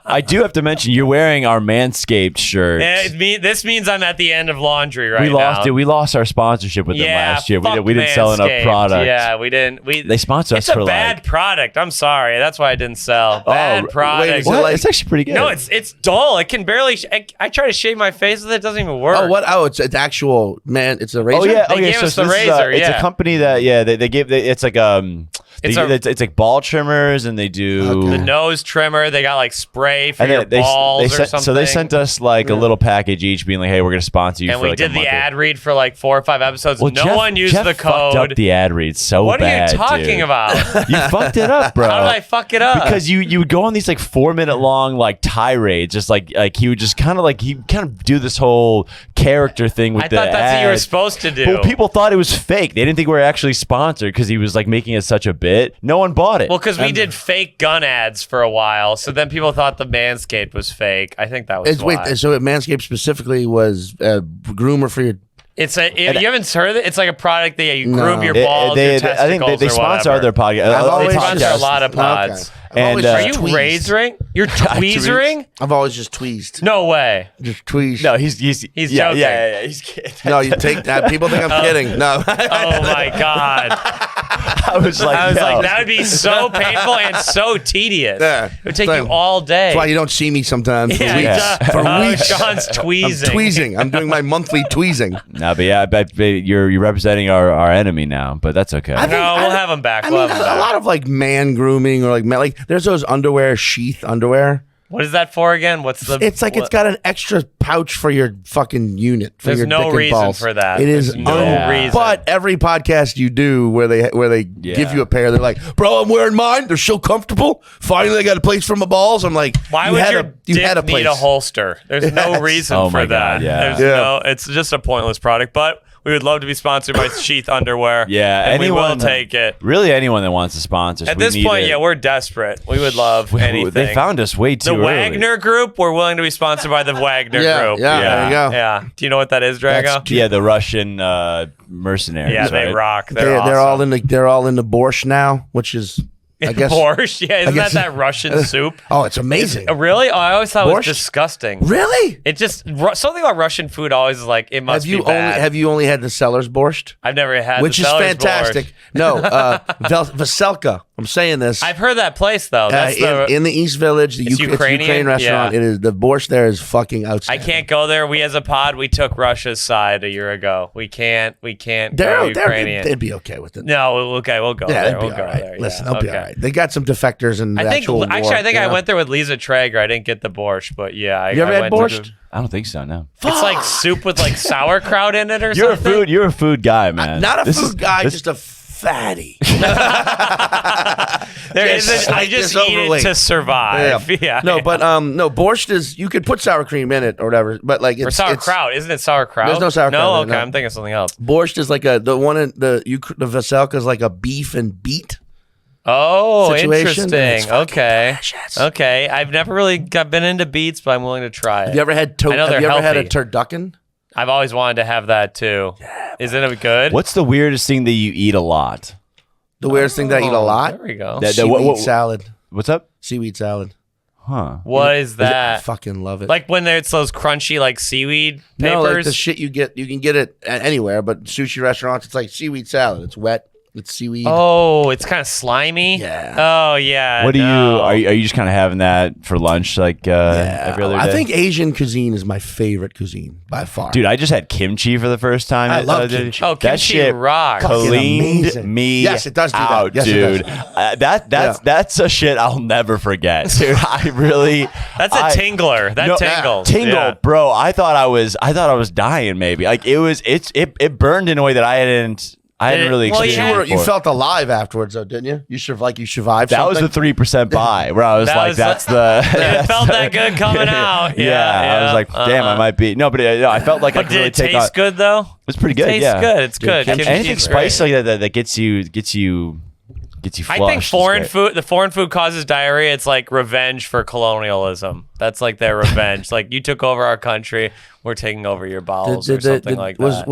I do have to mention you're wearing our Manscaped shirt. This means I'm at the end of laundry right we now. lost it. We lost our sponsorship with them last year. fuck We didn't sell enough Manscaped. product. Yeah, we didn't. They sponsor us It's for a bad like. product. I'm sorry. That's why I didn't sell. Bad wait, product. is it What? like- It's actually pretty good. No, it's dull. It can barely. I try to shave my face with it. It doesn't even work. Oh, what? Oh, it's actual, man. It's a razor? Oh yeah, They okay. gave So us the this is, razor, it's yeah. a company that they give. It's like it's like ball trimmers, and they do the nose trimmer. They got like spray for and your balls or something. So they sent us like a little package each, being like, "Hey, we're gonna sponsor you." and for we like did a the month or- ad read for like 4 or 5 episodes. Well, No one used Jeff the fucked code. up the ad read so What bad. are you talking dude. about? You fucked it up, bro. How did I fuck it up? Because you would go on these like 4-minute long like tirades, just like he would just kind of do this whole character thing with I the thought that's what you were ad. supposed to do. Well, people thought it was fake. They didn't think we were actually sponsored because he was like making it such a bit. No one bought it. Well, because we did fake gun ads for a while, so then people thought the Manscaped was fake. I think that was why. Wait, so Manscaped specifically was a groomer for your... It's you haven't heard of it? It's like a product that you groom your It- balls, they- your they- I think testicles, they or sponsor whatever. other podcasts. I've always They sponsor a just- lot of pods. Okay. And, Are you tweezed. razoring? You're tweezering? I've always just tweezed. No way. Just tweezed. No, he's joking. Yeah, he's kidding. No, you take that. People think I'm kidding. No. Oh my god. I was like, no. That would be so painful and so tedious. Yeah. It would take Same. you all day. That's why you don't see me sometimes for Yeah, weeks. For weeks. Sean's I'm tweezing. tweezing. I'm doing my monthly tweezing. No, but yeah, I bet you're representing our enemy now, but that's okay. I think- No, we'll have him back. I We'll mean, have him a back. lot of like man grooming or like there's those underwear, sheath underwear. What is that for again? What's the? It's like it's got an extra pouch for your fucking unit. For There's your no dick and reason balls. for that. It is There's no reason. But every podcast you do where they give you a pair, they're like, "Bro, I'm wearing mine. They're so comfortable. Finally, I got a place for my balls." I'm like, why would your dick need a holster? There's no reason for that. It's just a pointless product. But we would love to be sponsored by Sheath Underwear. Yeah, and we will take it. Really, anyone that wants to sponsor us. At this point, we're desperate. We would love anything. They found us way too early. The Wagner Group, we're willing to be sponsored by the Wagner Group. Yeah, there you go. Yeah. Do you know what that is, Drago? Yeah, the Russian mercenaries. Yeah, they right? rock. They're awesome. they're all in the borscht now, which is I guess borscht. Yeah, isn't that Russian soup? Oh, it's amazing. Really? Oh, I always thought it was Borscht? disgusting. Really? It just something about Russian food always is like it must be bad. Have you only had the Seller's borscht? I've never had, which the is Seller's fantastic. borscht. No, Veselka. I'm saying this. I've heard that place though. That's in the East Village, It's Ukrainian? Ukraine restaurant. Yeah. It is the borscht there is fucking I outstanding. can't go there. We as a pod, we took Russia's side a year ago. We can't go Ukrainian. They'd be okay with it. No, okay, we'll go Yeah, there. they'd be We'll all go right. there. Listen, yeah, they'll be all right. They got some defectors in the actual war. I think I went there with Lisa Traeger. I didn't get the borscht, but yeah. You ever had went borscht? I don't think so. No. It's like soup with like sauerkraut in it or something. You're a food guy, man. Not a food guy, just a fatty. I just eat it to survive. Yeah. No, but no, borscht is you could put sour cream in it or whatever, but like it's or sauerkraut. Isn't it sauerkraut? There's no sauerkraut. No, in okay, it, no. I'm thinking of something else. Borscht is like the Veselka is like a beef and beet. Oh, situation. interesting. Okay. Delicious. Okay. I've never really been into beets, but I'm willing to try it. Have you ever had I know have you they're ever had a healthy. turducken? I've always wanted to have that too. Yeah, isn't it good? What's the weirdest thing that you eat a lot? The weirdest thing that I eat a lot? There we go. Seaweed salad. What's up? Seaweed salad. Huh? What is I that? fucking love it. Like when it's those crunchy like seaweed papers? No, like the shit you can get it anywhere, but sushi restaurants, it's like seaweed salad. It's wet. It's seaweed. Oh, it's kind of slimy. Yeah. Oh, yeah. What do you are you just kind of having that for lunch like every other day? I think Asian cuisine is my favorite cuisine by far. Dude, I just had kimchi for the first time. I love kimchi. Oh, that kimchi shit rocks. cleaned Amazing. me Yes, it does do that. out, Yes, it dude. does. That's a shit I'll never forget, dude. I really That's a tingler. That tingles. Tingle, Yeah. bro. I thought I was dying. Maybe like it burned in a way that I hadn't really. Well, experienced you before. felt alive afterwards, though, didn't you? You survived. That was the 3% buy where I was that's the. It felt that good coming out. Yeah, I was like, damn, I might be. No, but I felt like I But could really did it take on. taste good though? It's pretty good. Tastes Yeah, good. It's good. kimchi- anything Kimchi's great. spicy like that gets you flushed. I think is the foreign food causes diarrhea. It's like revenge for colonialism. That's like their revenge. Like you took over our country, we're taking over your bowels or something like that.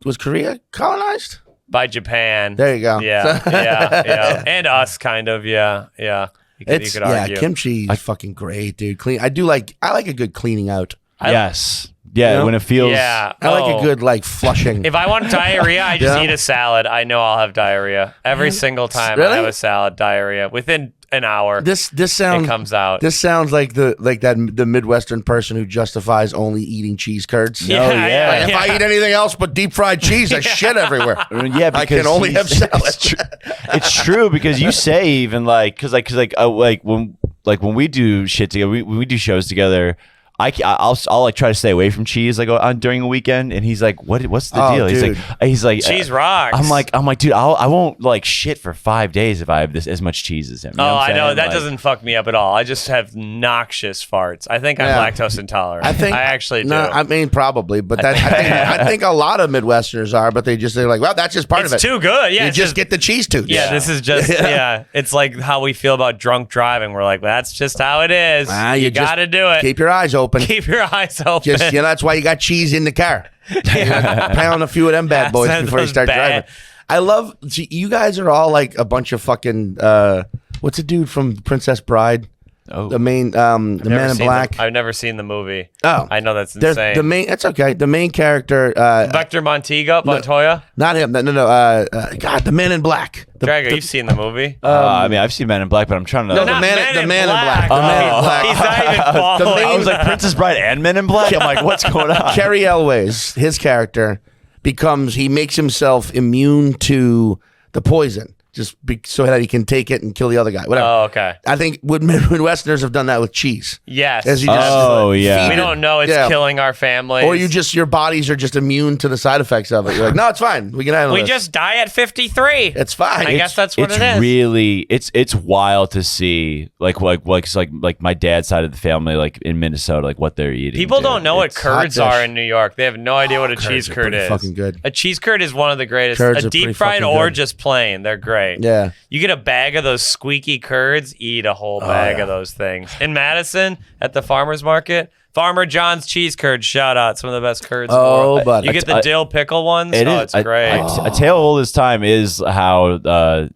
Was Korea colonized? By Japan. There you go. Yeah. And us, kind of. Yeah. You could argue. Kimchi is fucking great, dude. I like a good cleaning out. Yes. Yeah, You know? when it feels. Yeah. I like a good like flushing. If I want diarrhea, I just Yeah. eat a salad. I know I'll have diarrhea every single time Really? I have a salad. Diarrhea within an hour. This sounds it comes out. This sounds like the Midwestern person who justifies only eating cheese curds. Yeah, yeah. If I eat anything else but deep fried cheese, I shit everywhere. Yeah, because I can only have salad. It's true because you say even like when we do shit together, when we do shows together. I'll like try to stay away from cheese like on during a weekend, and he's like, what's the deal? Dude. He's like Cheese rocks. I'm like, dude, I won't like shit for 5 days if I have as much cheese as him. You know what I'm I know saying? that Like, doesn't fuck me up at all. I just have noxious farts. I think I'm Yeah. lactose intolerant. I actually do. No, I mean probably, but I think a lot of Midwesterners are, but they're like, well, that's just part it's of it. too good. Yeah, You it's just get the cheese tooth. Yeah, this is just It's like how we feel about drunk driving. We're like, that's just how it is. You just got to do it. Keep your eyes open. Keep your eyes open. Just that's why you got cheese in the car. Pound a few of them bad boys That's before you start bad. driving. You guys are all like a bunch of fucking. What's the dude from Princess Bride? Oh. The main, the Man in Black. I've never seen the movie. Oh, I know that's There's insane. the main. That's okay. The main character. Vector Montoya. Not him. No. God, the Man in Black. Drago, you've seen the movie? I mean, I've seen Men in Black, but I'm trying to. No, Not the Man in Black. Oh. The Man in Black. He's not even following. I was like Princess Bride and Men in Black. I'm like, what's going on? Carrie Elways, his character, he makes himself immune to the poison. so that he can take it and kill the other guy. Whatever. Oh, okay. I think Midwesterners have done that with cheese. Yes. As you just We don't know it's killing our families. Or your bodies are just immune to the side effects of it. You're like, no, it's fine. We can handle We this. just die at 53. It's fine. I guess that's what it is. It's really, it's wild to see, like my dad's side of the family, like in Minnesota, like what they're eating. People don't know what curds hot dish. are in New York. They have no idea what a cheese curd is. Fucking good. A cheese curd is one of the greatest. Curds a are pretty deep fried fucking or good. just plain. They're great. Yeah. You get a bag of those squeaky curds, eat a whole bag of those things. In Madison, at the farmer's market, Farmer John's cheese curds, shout out. Some of the best curds in the world. Buddy. You get the dill pickle ones. It's great. A tale of all this time is how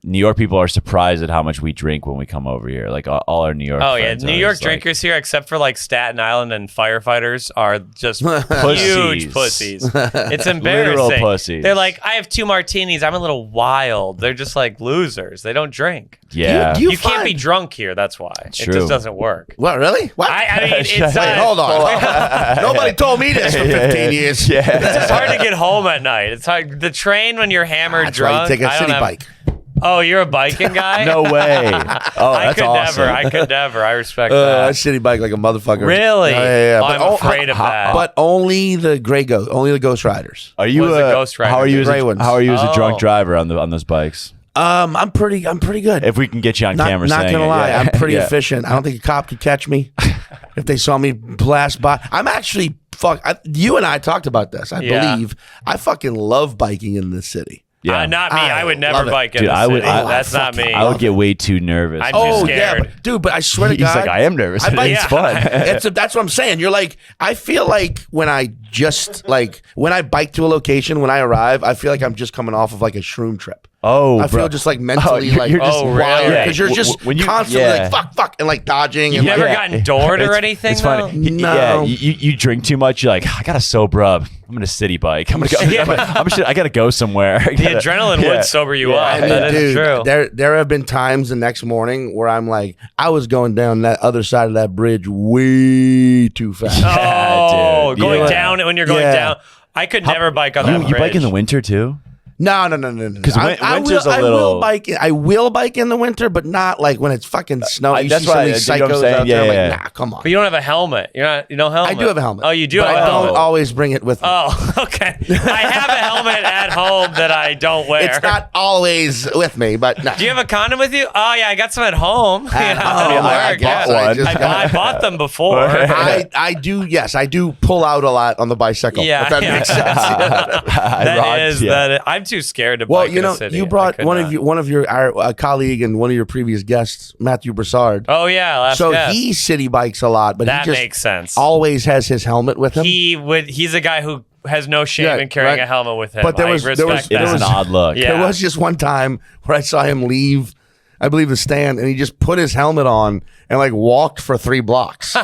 New York people are surprised at how much we drink when we come over here. Like all our New York friends New are York just drinkers here, except for like Staten Island and firefighters, are just huge pussies. It's embarrassing. Literal pussies. They're like, I have 2 martinis. I'm a little wild. They're just like losers. They don't drink. Yeah. You can't be drunk here. That's why. True. It just doesn't work. What, really? What? I mean, it's Wait, hold on. Nobody told me this for 15 years. Yeah. It's just hard to get home at night. It's hard. The train when you're hammered That's drunk. why you take a I city don't have- bike. Oh, you're a biking guy? No way. Oh, I that's could awesome. never. I could never. I respect I that. city bike like a motherfucker. Really? Yeah. Oh, I'm afraid of that. But only the only the Ghost Riders. Are you What does a Ghost Rider how are you do? as Gray ones. how are you as a drunk Oh. driver on those bikes? I'm pretty good. If we can get you on not camera, not saying gonna it, lie, yeah. I'm pretty Yeah. efficient. I don't think a cop could catch me if they saw me blast by. I'm actually you and I talked about this. I Yeah. believe I fucking love biking in this city. Yeah. Not me. I would never love it. bike in Dude, the I would- city. I- That's not me. I would get way too nervous. I'm too Oh scared. yeah, dude. But I swear to He's God, like, I am nervous. I bike- It's fun. That's what I'm saying. You're like, I feel like when I bike to a location, when I arrive, I feel like I'm just coming off of like a shroom trip. Oh, I bro. feel just like mentally you're like just wired really? because you're just When you- constantly yeah. like fuck and like dodging You and never like, gotten doored or It's- anything? It's though? funny. No. Yeah, you drink too much. You're like, I gotta sober up. I'm gonna city bike. I'm gonna go. I gotta go somewhere. The adrenaline would sober you up. I mean, That is dude, true. there have been times the next morning where I'm like, I was going down that other side of that bridge way too fast. Oh, dude. going Yeah. down when you're going Yeah. down. I could never bike on that You bridge. bike in the winter too? No. Because winter's a little- I will bike in the winter, but not like when it's fucking snowing. You that's see some of why- these you know what I'm psychos saying? out there. I'm Yeah, like, nah, come on. But you don't have a helmet. You know helmet. I do have a helmet. Oh, you do but have a I helmet. don't always bring it with me. Oh, okay. I have a helmet at home that I don't wear. It's not always with me, but nah. Do you have a condom with you? Oh yeah, I got some at home. At Yeah, home, at I work, bought yeah. one. Just I bought them before. I do. Yes, I do pull out a lot on the bicycle. Yeah, if that yeah. makes sense. That. I'm too scared to Well, bike you in know, the city. you I brought could one not. of your our colleague and one of your previous guests, Matthew Broussard. Oh yeah, last So guest. he city bikes a lot, but that he just makes sense. always has his helmet with him. He's a guy who has no shame Yeah, in carrying right. a helmet with him. But there I was- there respect was- It that. is an odd look. Yeah. There was just one time where I saw him leave, I believe, the stand, and he just put his helmet on and like walked for 3 blocks.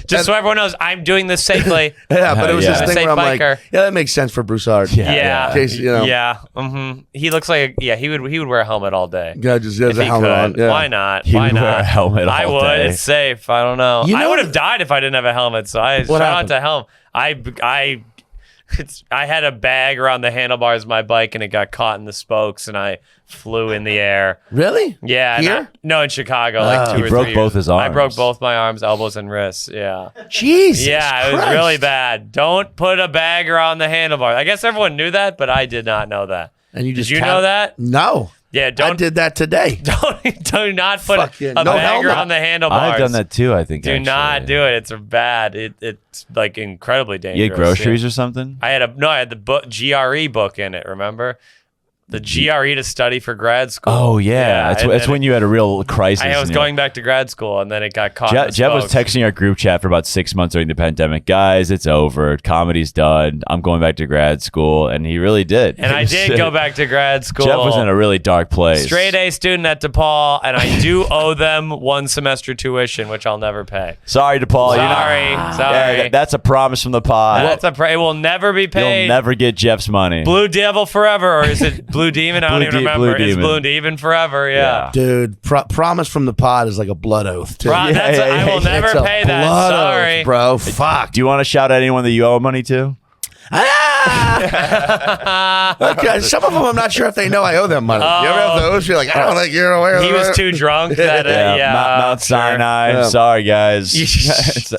Just so everyone knows, I'm doing this safely. Yeah, but it was Yeah. this thing Safe where I'm like, biker. yeah, that makes sense for Broussard. Yeah. In case, you know. Yeah. He looks like he would wear a helmet all day. Yeah, just has If a he helmet on. could. Yeah. Why not? He Why would not? wear a helmet I all would. day. It's safe. I don't know. You I know would have died if I didn't have a helmet. So shout out happened? to helmet. I had a bag around the handlebars of my bike and it got caught in the spokes and I flew in the air. Really? Yeah. Here? No, in Chicago, like 2 He or 3 broke years. both his I arms. broke both my arms, elbows, and wrists. Yeah. Jesus Yeah, it was Christ. really bad. Don't put a bag around the handlebars. I guess everyone knew that, but I did not know that. And you just Did you know that? No. Yeah, I don't did that today. do not put Fucking a no bag helmet. around the handlebars. I've done that too. I think. Do not do it. It's bad. It's like incredibly dangerous. You get groceries Yeah. or something? I had the book GRE book in it. Remember the GRE to study for grad school? Oh yeah, and that's then when you had a real crisis. I was and going back to grad school, and then it got caught. in the Jeb was spokes. texting our group chat for about 6 months during the pandemic. Guys, it's over. Comedy's done. I'm going back to grad school, and he really did. And I did go back to grad school. Jeb was in a really dark place. Straight A student at DePaul, and I do owe them 1 semester tuition, which I'll never pay. Sorry, DePaul. Sorry. Yeah, that's a promise from the pod. It will never be paid. You'll never get Jeff's money. Blue Devil forever, or is it Blue Demon? I don't even remember. Blue It's Demon. Blue Demon forever. Yeah. Dude, promise from the pod is like a blood oath, too. Bro, that's I will never It's a pay that. blood Sorry. oath, bro. Fuck. Do you want to shout out anyone that you owe money to? Okay, some of them I'm not sure if they know I owe them money. You ever have those? You're like, I don't think you're aware of He was too drunk. That, Mount Sinai. Yeah. Sorry, guys.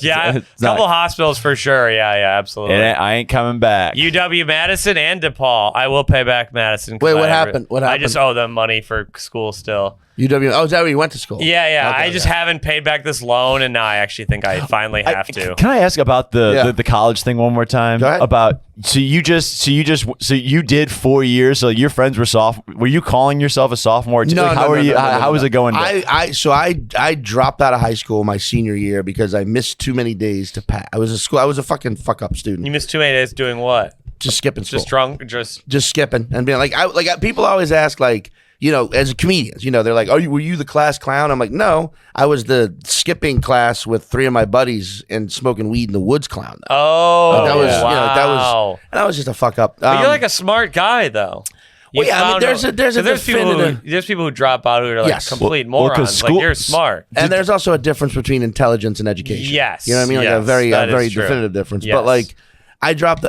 Yeah, It's not- couple hospitals for sure. Yeah, absolutely. I ain't coming back. UW Madison and DePaul. I will pay back Madison. 'Cause Wait, what I happened? What I just happened? owe them money for school still. UW. Oh, is that where you went to school? Yeah. Okay, I just haven't paid back this loan, and now I actually think I finally have to. Can I ask about Yeah. the college thing one more time? Go ahead. About so you did 4 years. So your friends were Were you calling yourself a sophomore too? No, Like, how no, are no, you? no, no, no, How was no. it going? I dropped out of high school my senior year because I missed too many days to pass. I was a fucking fuck up student. You missed too many days doing what? Just skipping school. Just drunk? Just skipping and being like people always ask like, you know, as comedians, you know, they're like, were you the class clown? I'm like, no, I was the skipping class with 3 of my buddies and smoking weed in the woods clown. Oh, that was, wow. you know, that was just a fuck up. But you're like a smart guy, though. Well, yeah, I mean, found there's a there's people who drop out who are like Yes. complete Well, 'cause morons. Like school- you're smart. and there's also a difference between intelligence and education. Yes, you know what I mean, like a yes, very that is true. definitive difference. Yes. But like, I dropped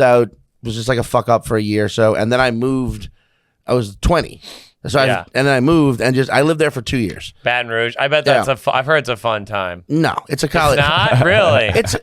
out. Was just like a fuck up for a year or so, and then I moved. I was 20. So Yeah. and then I moved and I lived there for 2 years. Baton Rouge. I bet that's I've heard it's a fun time. No, it's a college. Not really. It's.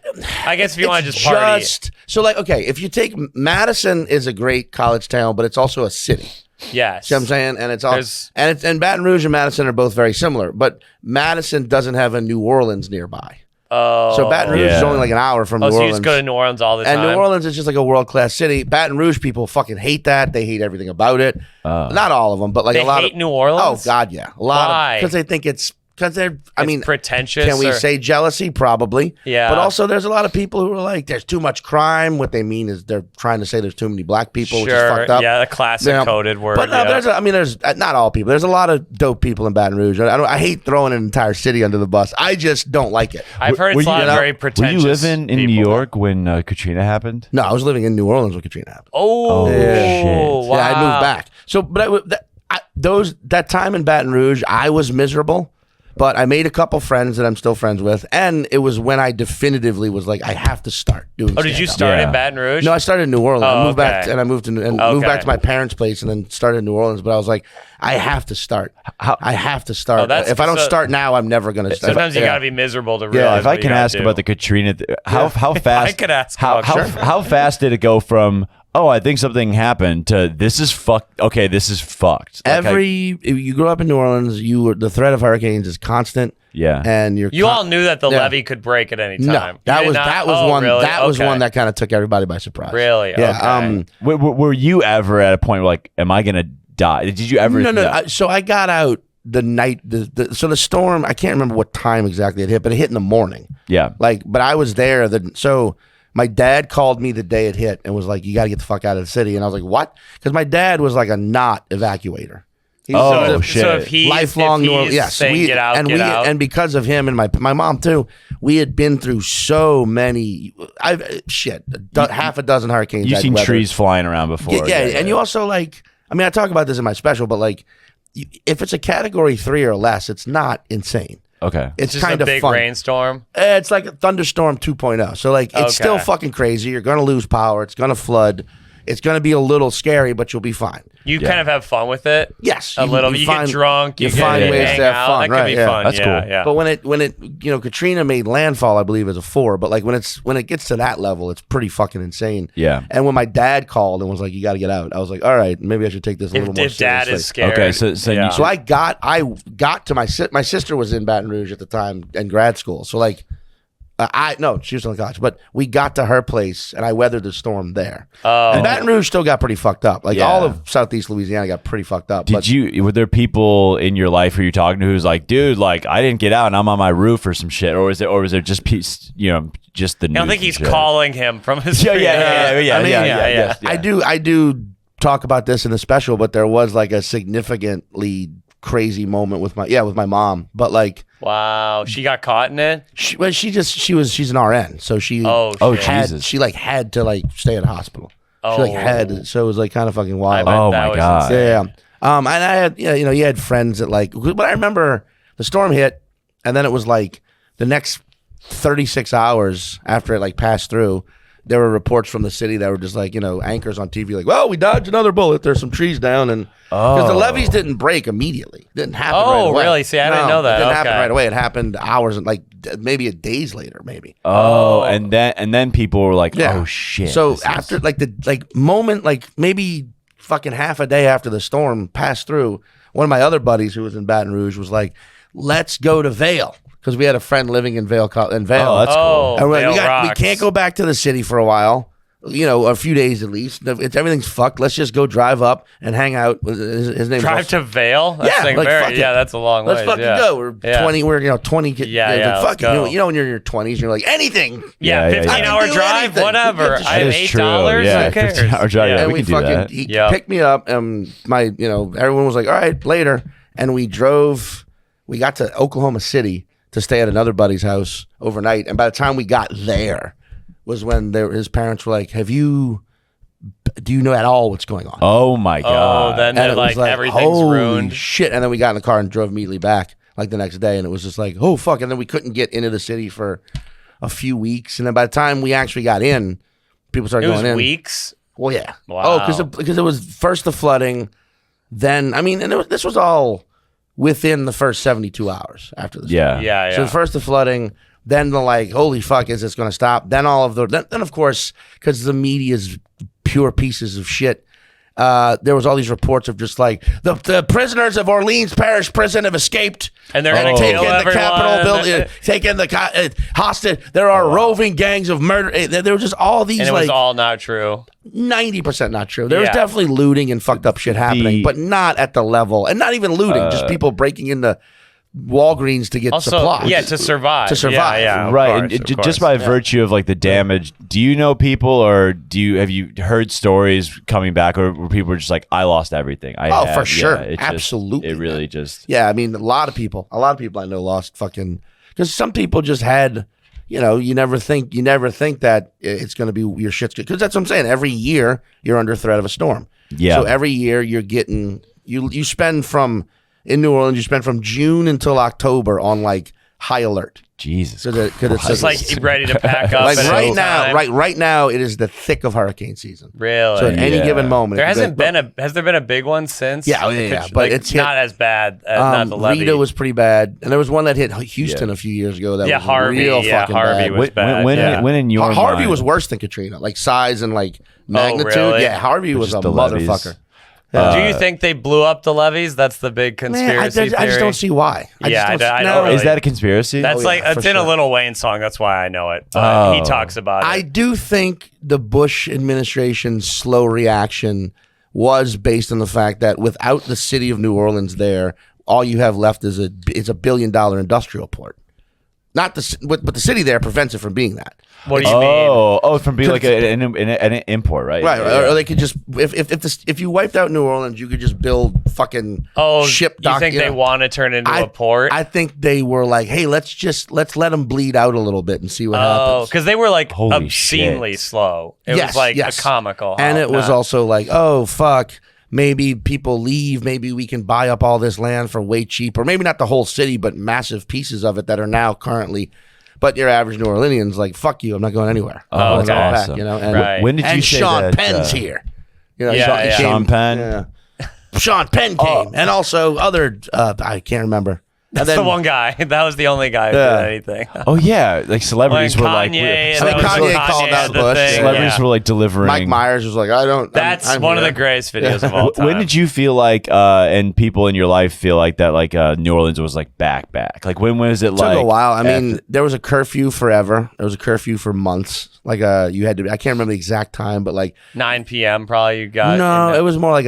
I guess if you want to it's just party. so like okay, if you take Madison is a great college town, but it's also a city. Yes. See what I'm saying? And it's all There's- and Baton Rouge and Madison are both very similar, but Madison doesn't have a New Orleans nearby. Oh. So Baton Rouge is Yeah. only like an hour from Oh, New so you Orleans. just go to New Orleans all the time. And New Orleans is just like a world class city. Baton Rouge people fucking hate that. They hate everything about it. Not all of them, but like They a lot hate of New Orleans? Oh God, yeah, a lot Why? because they think it's because they're. I It's mean, pretentious. can we or- say jealousy? Probably. Yeah. But also, there's a lot of people who are like, "There's too much crime." What they mean is they're trying to say there's too many black people, which is Sure. fucked up. Yeah, the classic Yeah. coded word. But no, yeah. there's not all people. There's a lot of dope people in Baton Rouge. I hate throwing an entire city under the bus. I just don't like it. I've heard Were it's a lot you- of very Were pretentious. you living in New people. York when Katrina happened? No, I was living in New Orleans when Katrina happened. Oh, shit. wow. Yeah, I moved back. So, but that time in Baton Rouge, I was miserable. But I made a couple friends that I'm still friends with, and it was when I definitively was like, I have to start doing. Oh, did you stand-up. start Yeah. in Baton Rouge? No, I started in New Orleans. Oh, I moved back, okay. and I moved to moved Okay. back to my parents' place, and then started in New Orleans. But I was like, I have to start. I have to start. Oh, that's- if I don't so- start now, I'm never gonna. Sometimes you yeah. got to be miserable to realize. If I what you can gotta ask do. about the Katrina, how fast? I could ask how about- how, Sure. how fast did it go from I think something happened to this is fucked? Okay, this is fucked. Like, You grew up in New Orleans. The threat of hurricanes is constant. Yeah. and You all knew that the Yeah. levee could break at any time. No, You that did was not? that was Oh, one really? that was Okay. one that kind of took everybody by surprise. Really? Yeah. Okay. Were you ever at a point where like, am I gonna die? Did you ever? No. So I got out the night. So the storm. I can't remember what time exactly it hit, but it hit in the morning. Yeah. But I was there. So my dad called me the day it hit and was like, "You got to get the fuck out of the city." And I was like, "What?" Because my dad was like a not evacuator. He's Oh, a shit. So if he's lifelong if New Orleans. he's Yes, saying get out, and get out. and because of him and my mom too, we had been through so many. Half a dozen hurricanes. You've I'd seen weathered. trees flying around before. Yeah, and you also like. I mean, I talk about this in my special, but like, if it's a category 3 or less, it's not insane. Okay. It's just kind a of big fun. rainstorm. It's like a thunderstorm 2.0. So like, it's still Okay. fucking crazy. You're gonna lose power. It's gonna flood. It's gonna be a little scary, but you'll be fine. You kind of have fun with it. Yes, A little. You find- get drunk. you You find get ways hang to have out. fun, That could right, be yeah. fun. That's yeah, cool. Yeah. But when it Katrina made landfall, I believe as a 4. But like when it gets to that level, it's pretty fucking insane. Yeah. And when my dad called and was like, "You got to get out," I was like, "All right, maybe I should take this a little more if dad seriously." is scared. Okay, so yeah. you- So I got to my sister was in Baton Rouge at the time in grad school. So like, she was still in college, but we got to her place and I weathered the storm there. Oh. And Baton Rouge still got pretty fucked up. Like Yeah. all of Southeast Louisiana got pretty fucked up. Were there people in your life who you're talking to who's like, dude, like I didn't get out and I'm on my roof or some shit, or was there just peace, just the news? I don't think and he's shit? calling him from his. Yeah. I mean, yeah. I do talk about this in the special, but there was like a significantly crazy moment with my mom. But like, Wow, she got caught in it. she's an RN, so she Oh, shit. Jesus. she like had to like stay at a hospital. She like Oh. had, so it was like kind of fucking wild. I bet Oh, that my was God. insane. Yeah. And I had, you had friends that like, but I remember the storm hit, and then it was like the next 36 hours after it like passed through, there were reports from the city that were just like, anchors on TV, like, well, we dodged another bullet. There's some trees down, and because the levees didn't break immediately, it didn't happen. right away. Really? See, I didn't know that. It didn't happen right away. It happened hours and like maybe days later, maybe. And then people were like, oh shit. So after moment, maybe fucking half a day after the storm passed through, one of my other buddies who was in Baton Rouge was like, let's go to Vail. Because we had a friend living in Vail. Oh, that's cool. And we're like, we can't go back to the city for a while. A few days at least. Everything's fucked. Let's just go drive up and hang out. His name. Drive to Vail. That's that's a long way. Let's fucking go. We're 20. We're 20. Let's go. When you're in your 20s, you're like anything. 15-hour drive, anything. whatever. I have $8. Yeah, Who cares? 15-hour drive. Yeah, and we can do that. He picked me up, and everyone was like, all right, later. And we drove. We got to Oklahoma City to stay at another buddy's house overnight. And by the time we got there was when his parents were like, do you know at all what's going on? Oh my God. Oh, then they're like everything's ruined. Shit. And then we got in the car and drove immediately back like the next day. And it was just like, oh fuck. And then we couldn't get into the city for a few weeks. And then by the time we actually got in, people started going in. It was weeks? Well, yeah. Wow. Oh, because it was first the flooding. Then, this was all within the first 72 hours after the storm. Yeah. So first the flooding, then the holy fuck, is this going to stop? Then all of then of course, because the media's pure pieces of shit, there was all these reports of just like the prisoners of Orleans Parish Prison have escaped, and they're going to take kill in the Capitol building, taking the hostage. There are roving gangs of murder. There were just all these, and it was all not true. 90% not true. There was definitely looting and fucked up shit happening, but not at the level, and not even looting, just people breaking into Walgreens to get supplies. Yeah, to survive. Yeah, right. Course, and just by virtue of the damage, do you know people, or have you heard stories coming back, or where people are just like, I lost everything? For sure. Absolutely. It really just. Yeah, a lot of people I know lost fucking, because some people just had, you never think that it's going to be your shit's good. Because that's what I'm saying. Every year you're under threat of a storm. Yeah. So every year you're getting, you spend in New Orleans, you spend from June until October on high alert. Jesus. It's like ready to pack up. Right now, it is the thick of hurricane season. Really? So at any given moment, has there been a big one since? Yeah. But it's not as bad as not the levee. Rita was pretty bad, and there was one that hit Houston a few years ago. That was Harvey. Real fucking Harvey bad. was bad. When in your Harvey mind, was worse than Katrina, size and magnitude. Really? Yeah, Harvey was a motherfucker. Do you think they blew up the levees? That's the big conspiracy theory. I just don't see why. I don't really. Is that a conspiracy? That's it's in a Lil Wayne song. That's why I know it. But he talks about it. I do think the Bush administration's slow reaction was based on the fact that without the city of New Orleans there, all you have left is a $1 billion industrial port. But the city there prevents it from being that. What do you mean? Oh, from being an import, right? Right. Or they could just if you wiped out New Orleans, you could just build fucking ship dock. You think they want to turn into a port? I think they were like, hey, let's let them bleed out a little bit and see what happens. Oh, because they were obscenely slow. It was a comical. And it was also like, oh fuck, maybe people leave. Maybe we can buy up all this land for way cheaper. Maybe not the whole city, but massive pieces of it that are now currently. But your average New Orleanian's like, fuck you, I'm not going anywhere. Oh, that's awesome. Back, And, right. When did you say Sean that? Penn's here. Sean Penn? Yeah. Sean Penn came. And also other, I can't remember. That's the one guy. That was the only guy who did anything. Oh yeah, celebrities were Kanye called out Bush. Celebrities were delivering. Mike Myers was like, I don't. That's one of the greatest videos of all time. When did you feel and people in your life feel that New Orleans was back? When was it like? It took a while. I mean, there was a curfew forever. There was a curfew for months. You had to. I can't remember the exact time, but 9 p.m. probably you got. No, it was more like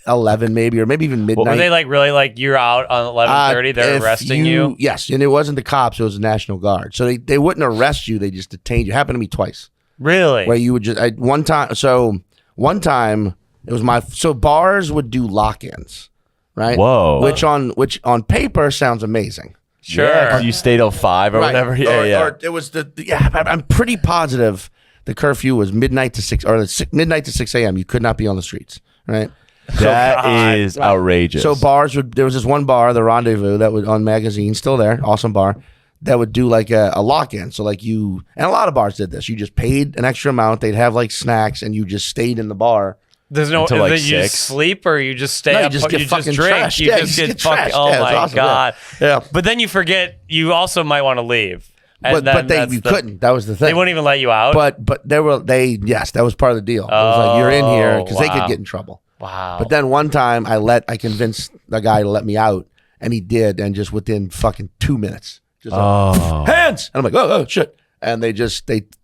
11 maybe, or maybe even midnight. Were they really you're out on 11:30? They're arresting you. Yes, and it wasn't the cops; it was the National Guard. So they wouldn't arrest you; they just detained you. It happened to me twice. Really? Where you would just one time. So one time it was bars would do lock-ins, right? Whoa. Which on paper sounds amazing. Sure. Yeah, you stayed till 5 or whatever. Yeah, Or it was I'm pretty positive the curfew was midnight to 6 midnight to 6 a.m. You could not be on the streets, right? That is outrageous. So there was this one bar, the Rendezvous, that was on Magazine, still there, awesome bar. that would do like a lock-in. So like and a lot of bars did this. You just paid an extra amount. They'd have like snacks, and you just stayed in the bar. There's no, Until, like, that you 6. sleep or you just stay No, you up, just get fucking drink. trashed. You Yeah, just you get get fucking, trashed. oh Yeah, it's my awesome, God. yeah. But then you forget, you also might want to leave. And But you couldn't. That was the thing. They wouldn't even let you out? But yes, that was part of the deal. It was like, you're in here because they could wow. get in trouble. Wow. But then one time I convinced the guy to let me out, and he did, and just within fucking 2 minutes, just like, hands, and I'm like, oh shit, and they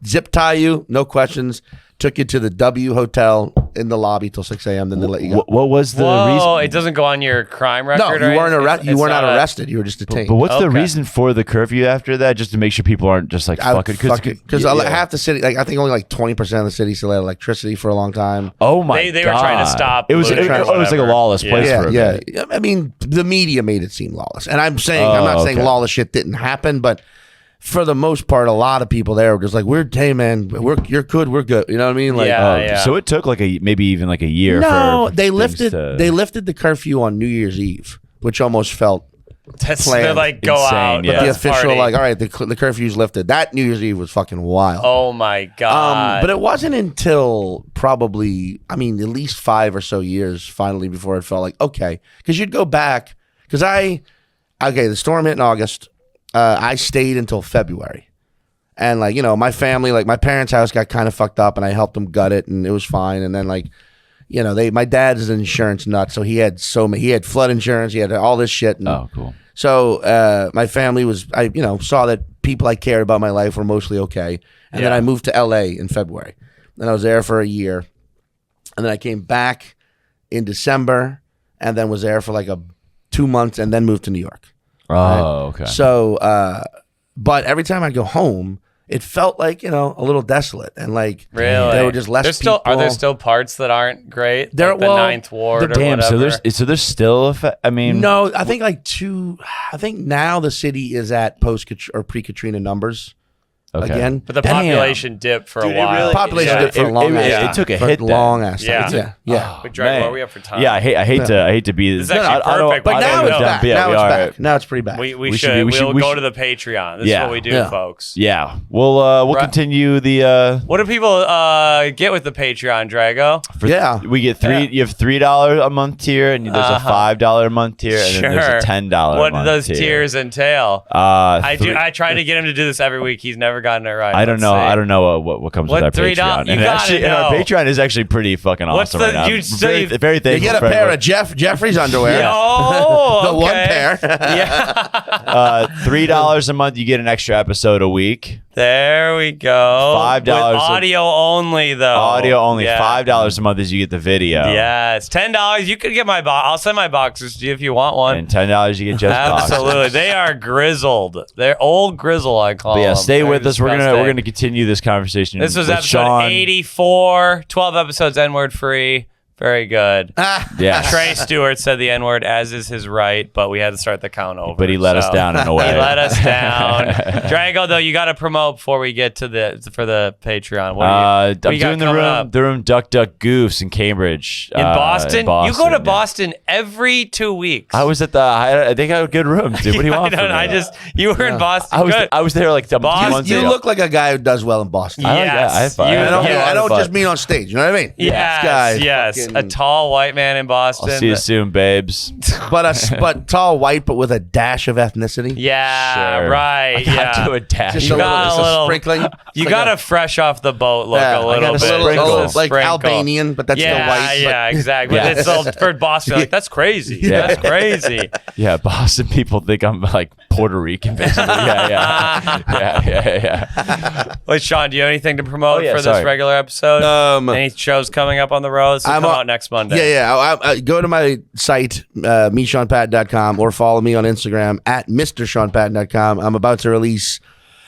zip tie you, no questions, took you to the W Hotel in the lobby till 6 a.m. Then they let you go. What was the Whoa, reason? it doesn't go on your crime No, record? you weren't arrested. You It's were not a- arrested. You were just detained. But what's the Okay. reason for the curfew after that? Just to make sure people aren't just like fucking. Because half the city, like I think only like 20% of the city still had electricity for a long time. Oh my god! They were trying to stop It was looting or it was like a whatever. lawless place Yeah. for a Yeah, bit. I mean, the media made it seem lawless, and I'm not saying okay. lawless shit didn't happen, but for the most part, a lot of people there were just like, hey man, you're good, we're good. You know what I mean? Like, Yeah. So it took like maybe even like a year. no, for they things lifted to- they lifted the curfew on New Year's Eve, which almost felt They're planned. like, go Insane, out. yeah. the let's official party. like, all right, the curfew's lifted. That New Year's Eve was fucking wild. Oh my God. But it wasn't until probably, at least 5 or so years finally before it felt like, okay. Because you'd go back, the storm hit in August. I stayed until February. And my family, my parents' house got kind of fucked up, and I helped them gut it, and it was fine. And then my dad is an insurance nut, so he had flood insurance, he had all this shit. And Oh, cool. so my family saw that people I cared about in my life were mostly okay. And then I moved to LA in February. And I was there for a year. And then I came back in December and then was there for like 2 months and then moved to New York. Oh, okay. So, but every time I go home, it felt like, a little desolate. And really? there were just less people. Are there still parts that aren't great? There- Like the well, Ninth Ward or Damn. whatever? So there's still No, I think I think now the city is at pre-Katrina numbers again. But the Damn. population dipped for Dude, a it while. really- Population yeah, dipped for a it- long it- ass it took a for hit then. long ass Yeah. time. Yeah. But Drago, Man. are we up for time? Yeah, I hate to be This is actually perfect. But I now don't it's know. back. Yeah, Now we it's are. back. Now it's pretty back. We We should. should- we We'll should- we go should- to the Patreon. This is Yeah. what we do, Yeah. folks. Yeah, we'll Right. continue the. What do people get with the Patreon, Drago? We get three. You have $3 a month tier, and there's a $5 a month tier, and then there's a $10 What a do month those tier. tiers entail? I I try to get him to do this every week. He's never gotten it right. I don't Let's know. see. I don't know what comes What with our $3? Patreon. You And gotta actually, and our know. Patreon is actually pretty fucking What's awesome the- right now. you say- Very You thankful. get a for pair everyone. of Jeffrey's underwear. Oh, The one okay. pair. Yeah. $3 a month, you get an extra episode a week. There we go. $5 With audio only, though. Audio only. Yeah. $5 a month is you get the video. Yes. $10. You could get my box. I'll send my boxes to you if you want one. And $10 you get just boxes. Absolutely. They are grizzled. They're old grizzle, I call But yeah, them. stay They're with us. We're disgusting. gonna continue this conversation. This was with episode Sean. 84. 12 episodes N-word free. Very good. Yeah, Trey Stewart said the N-word, as is his right, but we had to start the count over. but he let us down in a way. He let us down. Drago, though, you got to promote before we get to for the Patreon. What I'm do you got doing the coming room, up? the room Duck Duck Goofs in Cambridge. In Boston? You go to yeah. Boston every 2 weeks. I was at I think I had a good room, dude. What do you want from me? You were in Boston. Good. I was there like 2 Boston- months You ago. look like a guy who does well in Boston. I like that. Yes. I have fun. You- I don't fun. just mean on stage. You know what I mean? Yes, This guy yes. fucking- A tall white man in Boston. I'll see you soon, babes. but tall, white, but with a dash of ethnicity. Yeah, Sure. right. I got Yeah. to a dash. Just You a got little, a just a little- sprinkling. You It's got like a fresh off the boat look Yeah, a I little got a bit. sprinkle. Just a like sprinkle. Albanian, but that's still Yeah, white. yeah, exactly. Yeah. But it's still for Boston. Like that's crazy. Yeah. That's crazy. Yeah, Boston people think I'm like Puerto Rican, basically. Yeah. Wait, Sean, do you have anything to promote Oh, yeah, for this sorry. regular episode? Any shows coming up on the road? So come out next Monday. Yeah. I go to my site, meSeanPatton.com, or follow me on Instagram at MrSeanPatton.com. I'm about to release.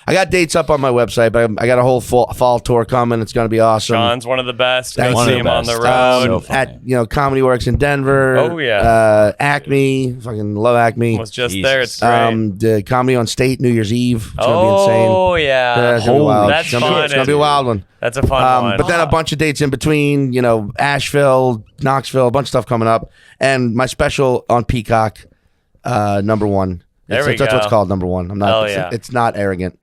I got dates up on my website, but I got a whole fall tour coming. It's going to be awesome. Sean's one of the best. Thank Go you. see him on the Best. road. So funny. at Comedy Works in Denver. Oh, yeah. Acme, fucking love Acme. was just Jesus. there. It's great. The Comedy on State New Year's Eve. It's gonna be insane. Oh, yeah. It's gonna be wild. That's It's gonna be- fun. It's gonna be a wild one. That's a fun one. But then a bunch of dates in between, Asheville, Knoxville, a bunch of stuff coming up. And my special on Peacock, number one, There we That's go. what's called number one. I'm not. Hell yeah. It's not arrogant.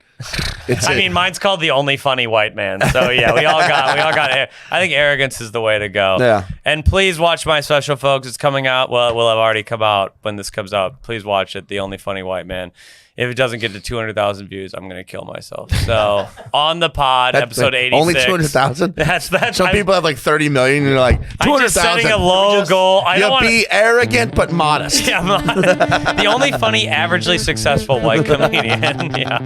I mean, mine's called The Only Funny White Man. So yeah, we all got. I think arrogance is the way to go. Yeah. And please watch my special, folks. It's coming out. Well, it will have already come out when this comes out. Please watch it. The Only Funny White Man. If it doesn't get to 200,000 views, I'm gonna kill myself. So on the pod, episode 86. Only 200,000. That's Some people have like 30 million, and you're like 200,000. I'm just setting a low goal. I don't want be arrogant but modest. Yeah, the only funny, averagely successful white comedian. Yeah.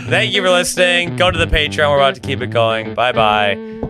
Thank you for listening. Go to the Patreon. We're about to keep it going. Bye bye.